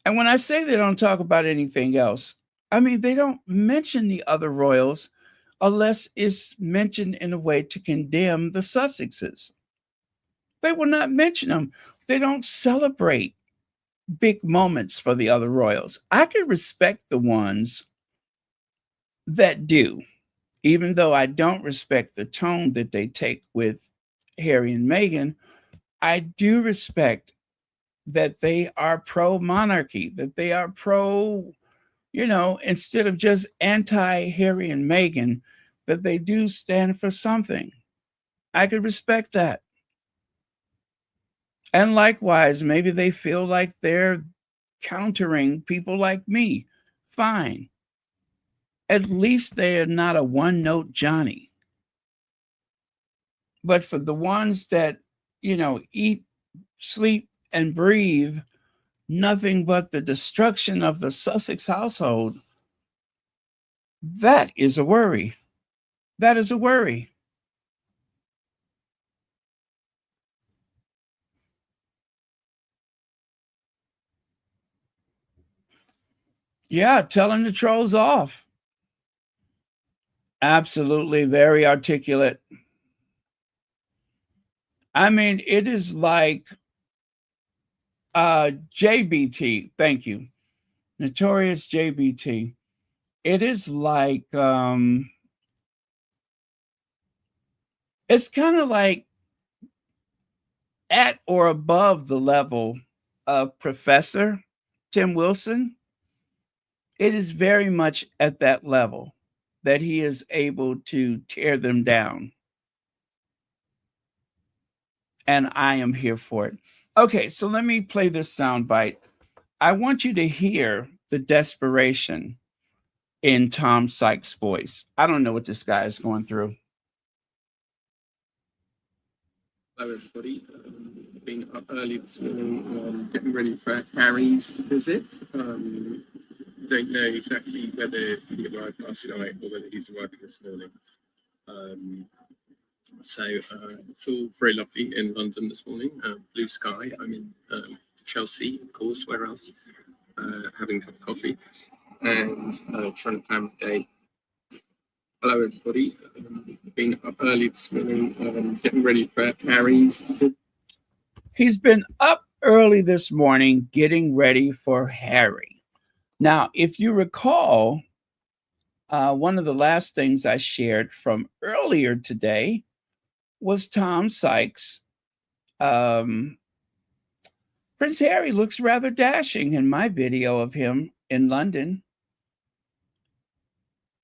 And when I say they don't talk about anything else, I mean they don't mention the other royals unless it's mentioned in a way to condemn the Sussexes. They will not mention them. They don't celebrate big moments for the other royals. I can respect the ones that do, even though I don't respect the tone that they take with Harry and Meghan, I do respect that they are pro monarchy, that they are pro, instead of just anti Harry and Meghan, that they do stand for something. I could respect that. And likewise, maybe they feel like they're countering people like me. Fine. At least they are not a one-note Johnny. But for the ones that, eat, sleep, and breathe nothing but the destruction of the Sussex household, that is a worry. That is a worry. Yeah, telling the trolls off. Absolutely, very articulate. I mean, it is like JBT. Thank you, Notorious JBT. It is like it's kind of like at or above the level of Professor Tim Wilson. It is very much at that level that he is able to tear them down. And I am here for it. Okay, so let me play this soundbite. I want you to hear the desperation in Tom Sykes' voice. I don't know what this guy is going through. Hello, everybody. Being up early this morning, getting ready for Harry's visit. Don't know exactly whether he arrived last night or whether he's arriving this morning. So it's all very lovely in London this morning. Blue sky. I'm in Chelsea, of course. Where else? Having a cup of coffee and trying to plan the day. Hello, everybody. Being up early this morning, getting ready for Harry's. He's been up early this morning getting ready for Harry. Now, if you recall, one of the last things I shared from earlier today was Tom Sykes. Prince Harry looks rather dashing in my video of him in London.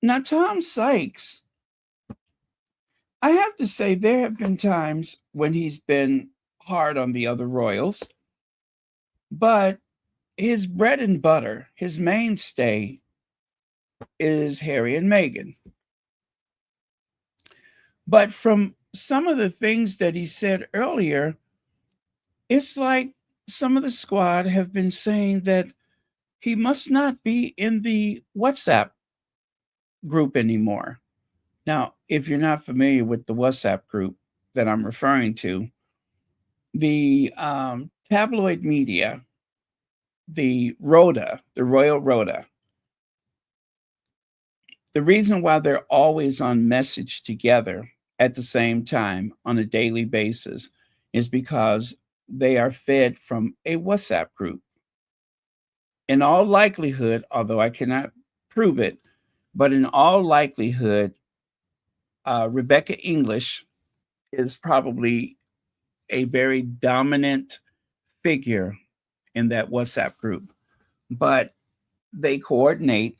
Now, Tom Sykes, I have to say, there have been times when he's been hard on the other royals, but his bread and butter, his mainstay, is Harry and Meghan. But from some of the things that he said earlier, it's like some of the squad have been saying that he must not be in the WhatsApp group anymore. Now, if you're not familiar with the WhatsApp group that I'm referring to, the tabloid media, the Rhoda, the Royal Rhoda, the reason why they're always on message together at the same time on a daily basis is because they are fed from a WhatsApp group. In all likelihood, although I cannot prove it, but in all likelihood, Rebecca English is probably a very dominant figure in that WhatsApp group. But they coordinate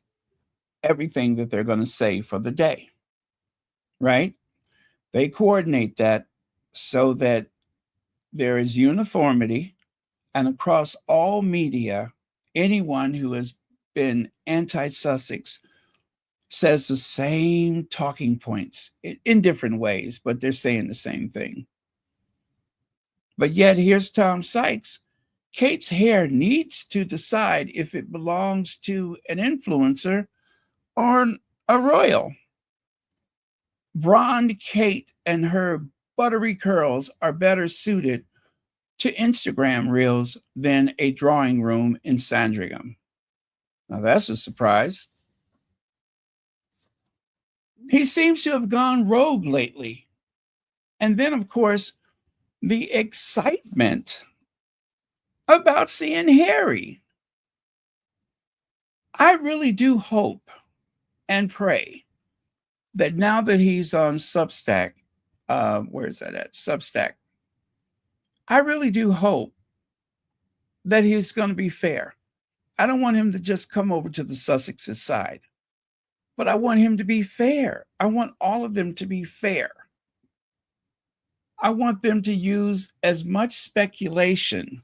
everything that they're going to say for the day, right? They coordinate that so that there is uniformity, and across all media, anyone who has been anti-Sussex says the same talking points in different ways, but they're saying the same thing. But yet here's Tom Sykes. Kate's hair needs to decide if it belongs to an influencer or a royal. Blonde Kate and her buttery curls are better suited to Instagram reels than a drawing room in Sandringham. Now that's a surprise. He seems to have gone rogue lately. And then, of course, the excitement about seeing Harry. I really do hope and pray that now that he's on Substack, where is that at? Substack. I really do hope that he's going to be fair. I don't want him to just come over to the Sussex's side, but I want him to be fair. I want all of them to be fair. I want them to use as much speculation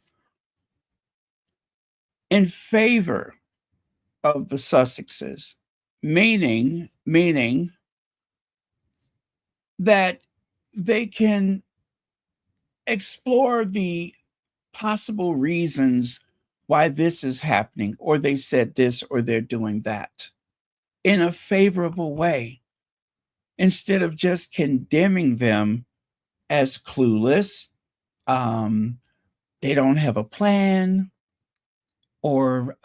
in favor of the Sussexes, meaning that they can explore the possible reasons why this is happening, or they said this, or they're doing that in a favorable way, instead of just condemning them as clueless, they don't have a plan, or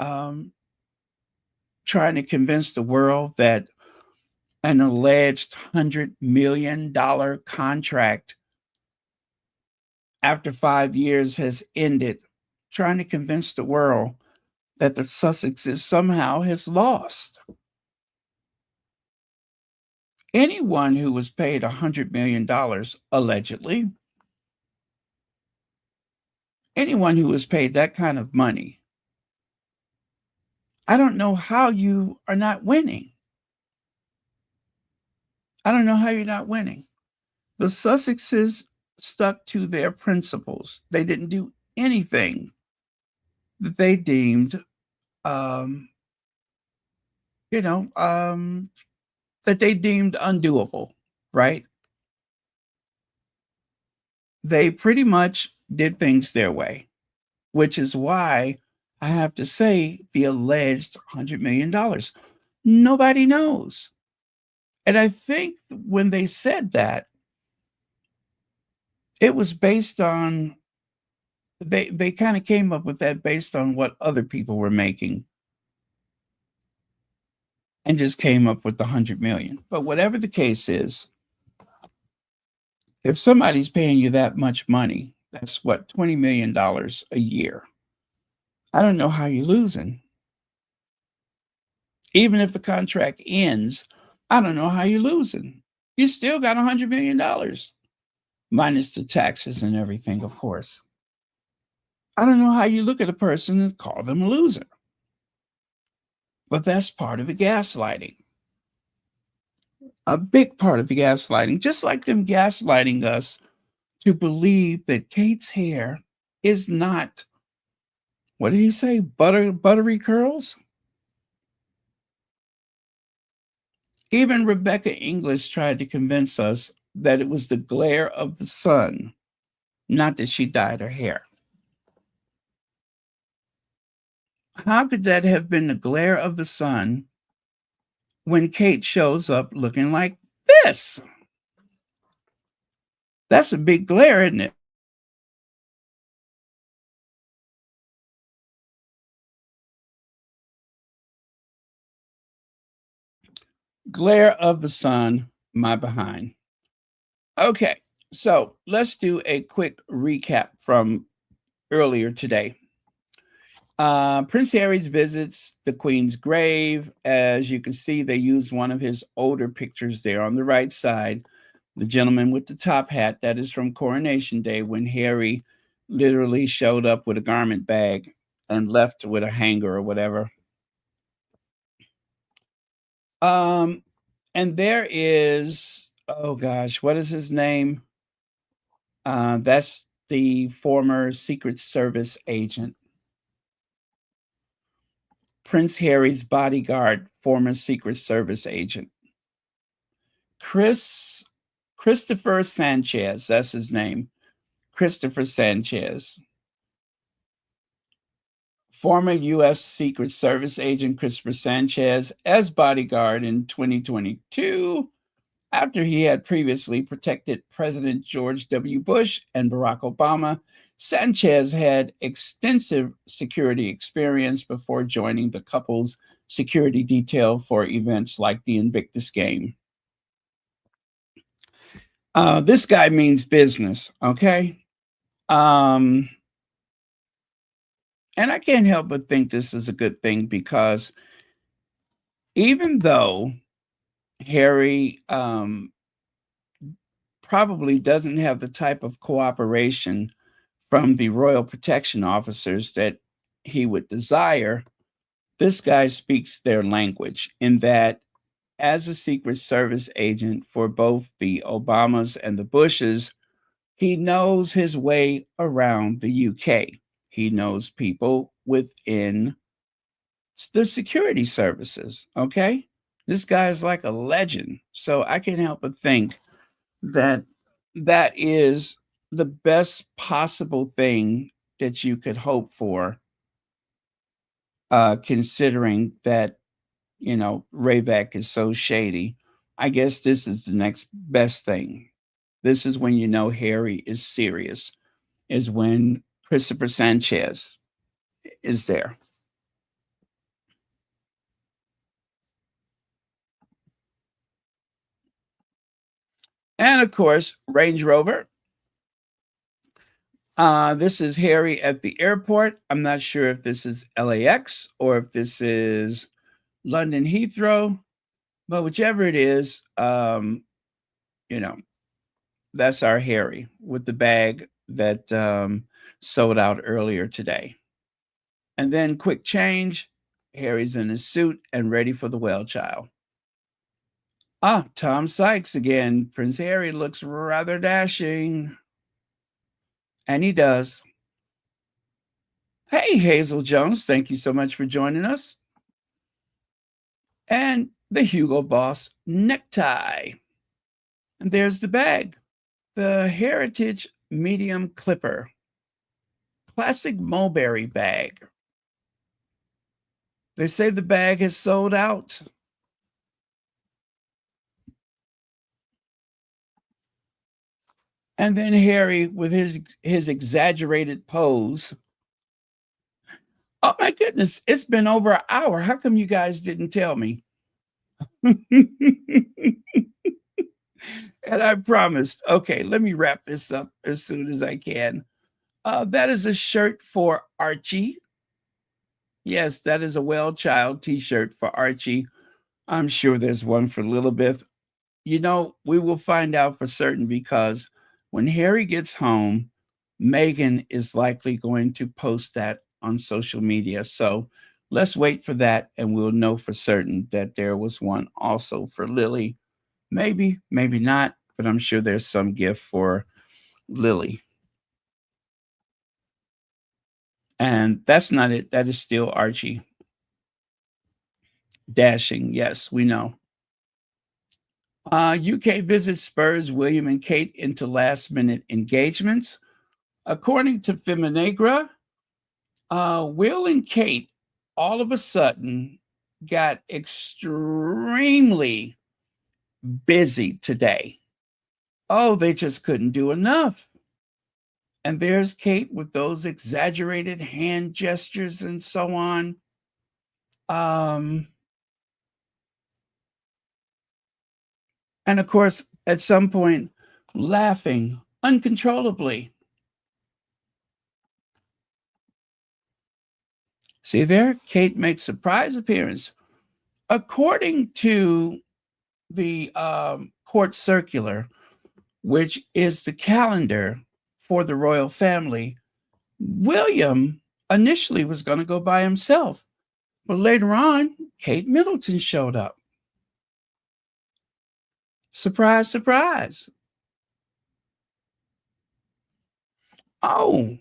trying to convince the world that an alleged $100 million contract after 5 years has ended, trying to convince the world that the Sussexes somehow has lost. Anyone who was paid $100 million, allegedly, anyone who was paid that kind of money, I don't know how you are not winning. I don't know how you're not winning. The Sussexes stuck to their principles. They didn't do anything that they deemed, that they deemed undoable, right? They pretty much did things their way, which is why I have to say the alleged $100 million. Nobody knows. And I think when they said that, it was based on, they kind of came up with that based on what other people were making, and just came up with the 100 million. But whatever the case is, if somebody's paying you that much money, that's what, $20 million a year. I don't know how you're losing. Even if the contract ends, I don't know how you're losing. You still got $100 million, minus the taxes and everything, of course. I don't know how you look at a person and call them a loser. But that's part of the gaslighting. A big part of the gaslighting, just like them gaslighting us to believe that Kate's hair is not, what did he say, buttery curls? Even Rebecca English tried to convince us that it was the glare of the sun, not that she dyed her hair. How could that have been the glare of the sun when Kate shows up looking like this? That's a big glare, isn't it? Glare of the sun, my behind. Okay, so let's do a quick recap from earlier today. Prince Harry visits the Queen's grave. As you can see, they used one of his older pictures there on the right side. The gentleman with the top hat, that is from Coronation Day, when Harry literally showed up with a garment bag and left with a hanger or whatever. And there is, oh gosh, what is his name? That's the former Secret Service agent. Prince Harry's bodyguard, former Secret Service agent. Christopher Sanchez, that's his name. Christopher Sanchez. Former U.S. Secret Service agent Christopher Sanchez as bodyguard in 2022, after he had previously protected President George W. Bush and Barack Obama. Sanchez had extensive security experience before joining the couple's security detail for events like the Invictus game. This guy means business, okay? And I can't help but think this is a good thing, because even though Harry probably doesn't have the type of cooperation from the royal protection officers that he would desire. This guy speaks their language in that, as a Secret Service agent for both the Obamas and the Bushes, he knows his way around the UK. He knows people within the security services. Okay. This guy is like a legend. So I can't help but think that that is the best possible thing that you could hope for, considering that, Rayback is so shady. I guess this is the next best thing. This is when you know Harry is serious, is when Christopher Sanchez is there. And of course, Range Rover. This is Harry at the airport. I'm not sure if this is LAX or if this is London Heathrow, but whichever it is, that's our Harry with the bag that sold out earlier today. And then quick change, Harry's in his suit and ready for the WellChild. Tom Sykes again. Prince Harry looks rather dashing. And he does. Hey, Hazel Jones, thank you so much for joining us. And the Hugo Boss necktie. And there's the bag. The Heritage Medium Clipper. Classic mulberry bag. They say the bag has sold out. And then Harry with his exaggerated pose. Oh my goodness, it's been over an hour. How come you guys didn't tell me? And I promised, okay, let me wrap this up as soon as I can. That is a shirt for Archie. Yes, that is a WellChild t-shirt for Archie. I'm sure there's one for Lilibeth. We will find out for certain because when Harry gets home, Meghan is likely going to post that on social media. So let's wait for that and we'll know for certain that there was one also for Lily. Maybe, maybe not, but I'm sure there's some gift for Lily. And that's not it. That is still Archie. Dashing. Yes, we know. UK visits spurs William and Kate into last-minute engagements. According to Feminagra, Will and Kate all of a sudden got extremely busy today. Oh, they just couldn't do enough. And there's Kate with those exaggerated hand gestures and so on. And of course, at some point, laughing uncontrollably. See there? Kate makes a surprise appearance. According to the court circular, which is the calendar for the royal family, William initially was going to go by himself. But later on, Kate Middleton showed up. Surprise, surprise. Oh,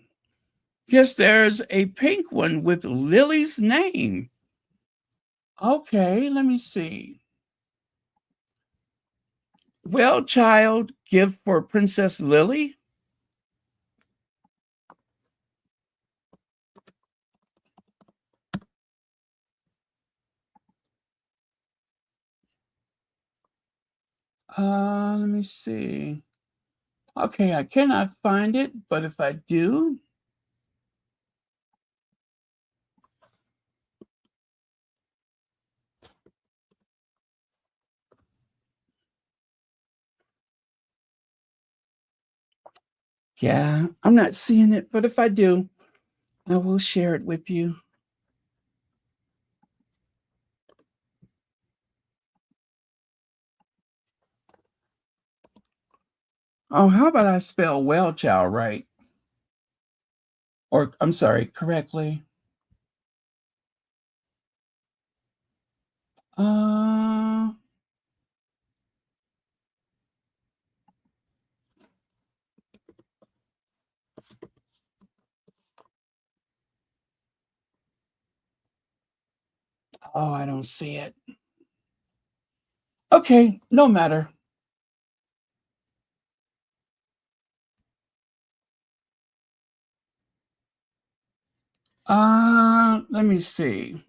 yes, there's a pink one with Lily's name. Okay, let me see. WellChild gift for Princess Lily. Let me see. Okay, I cannot find it, but if I do, yeah, I'm not seeing it, but if I do, I will share it with you. Oh, how about I spell WellChild right? Or, I'm sorry, correctly? Uh, oh, I don't see it. Okay, no matter. Let me see.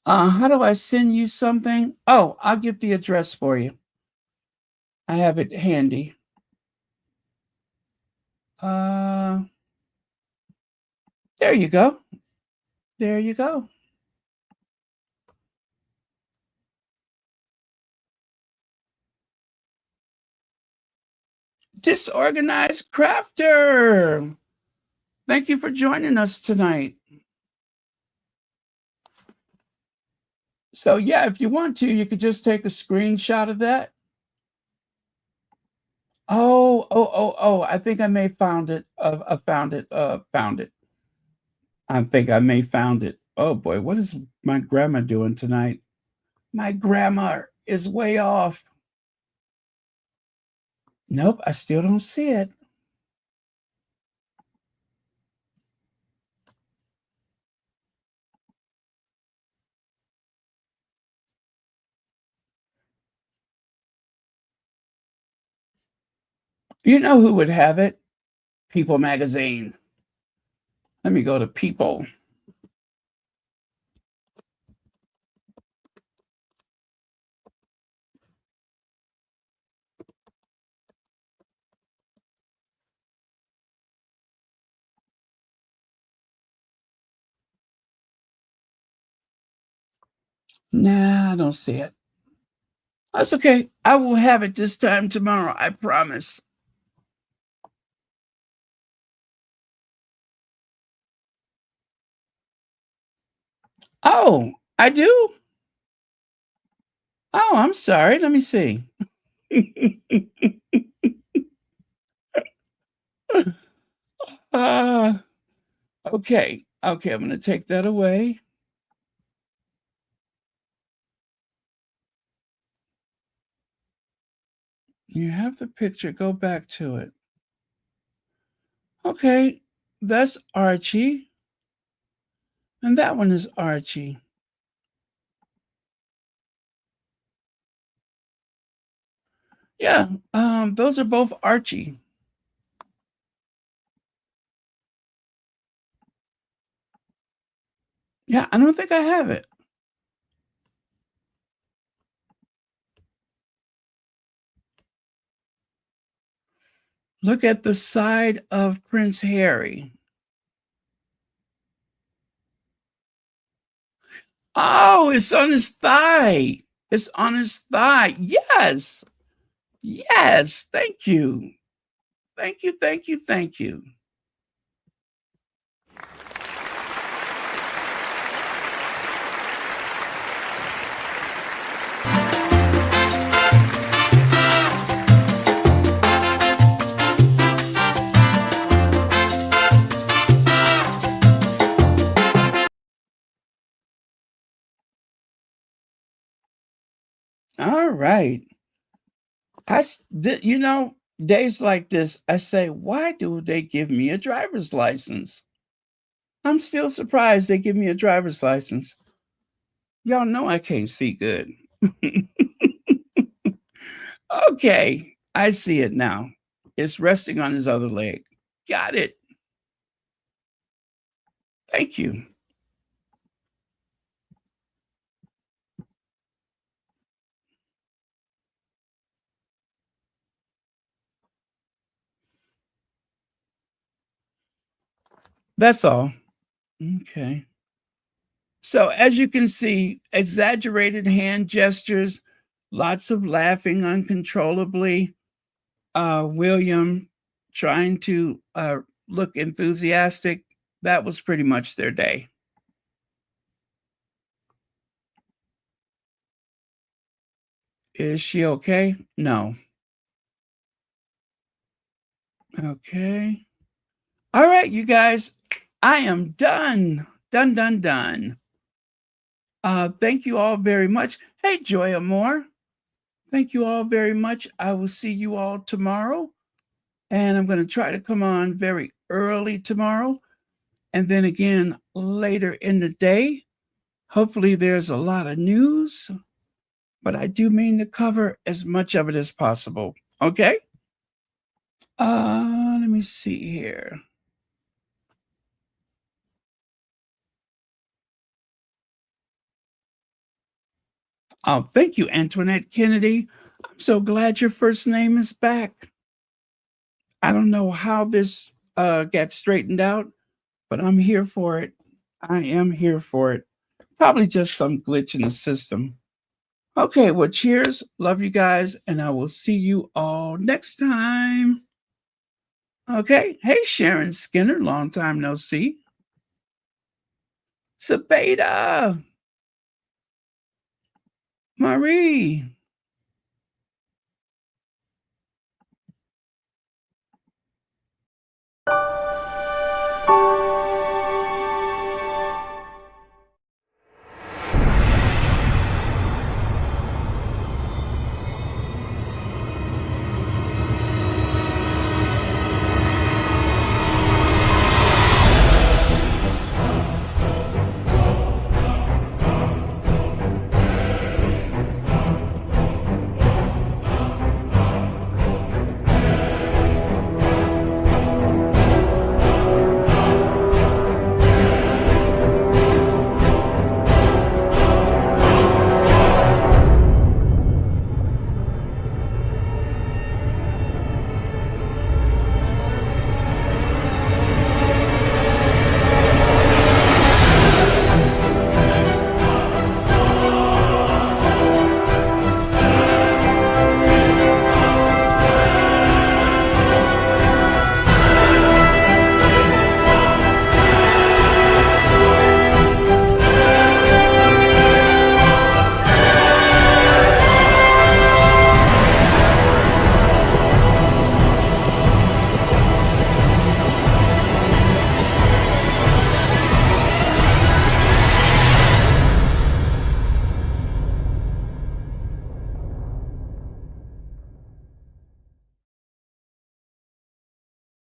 How do I send you something? Oh, I'll give the address for you. I have it handy. There you go. There you go. Disorganized Crafter. Thank you for joining us tonight. So yeah, if you want to, you could just take a screenshot of that. Oh, I think I may found it. Found it. Found it. I think I may found it. Oh boy, what is my grandma doing tonight? My grammar is way off. Nope, I still don't see it. You know who would have it? People magazine. Let me go to People. Nah, I don't see it. That's okay. I will have it this time tomorrow. I promise. Oh, I do? Oh, I'm sorry. Let me see. uh, okay. Okay, I'm going to take that away. You have the picture. Go back to it. Okay, that's Archie. And that one is Archie. Yeah, those are both Archie. Yeah, I don't think I have it. Look at the side of Prince Harry. Oh, it's on his thigh. It's on his thigh. Yes. Yes. Thank you. Thank you. Thank you. Thank you. All right. You know, days like this, I say, why do they give me a driver's license? I'm still surprised they give me a driver's license. Y'all know I can't see good. Okay, I see it now. It's resting on his other leg. Got it. Thank you. That's all. Okay. So as you can see, exaggerated hand gestures, lots of laughing uncontrollably. William trying to look enthusiastic. That was pretty much their day. Is she okay? No. Okay. All right, you guys. I am done. Done. Thank you all very much. Hey, Joy Amore. Thank you all very much. I will see you all tomorrow. And I'm going to try to come on very early tomorrow. And then again later in the day. Hopefully there's a lot of news. But I do mean to cover as much of it as possible. Okay? Let me see here. Oh, thank you, Antoinette Kennedy. I'm so glad your first name is back. I don't know how this got straightened out, but I'm here for it. I am here for it. Probably just some glitch in the system. Okay, well, cheers. Love you guys, and I will see you all next time. Okay. Hey, Sharon Skinner. Long time no see. Sabeda. Marie.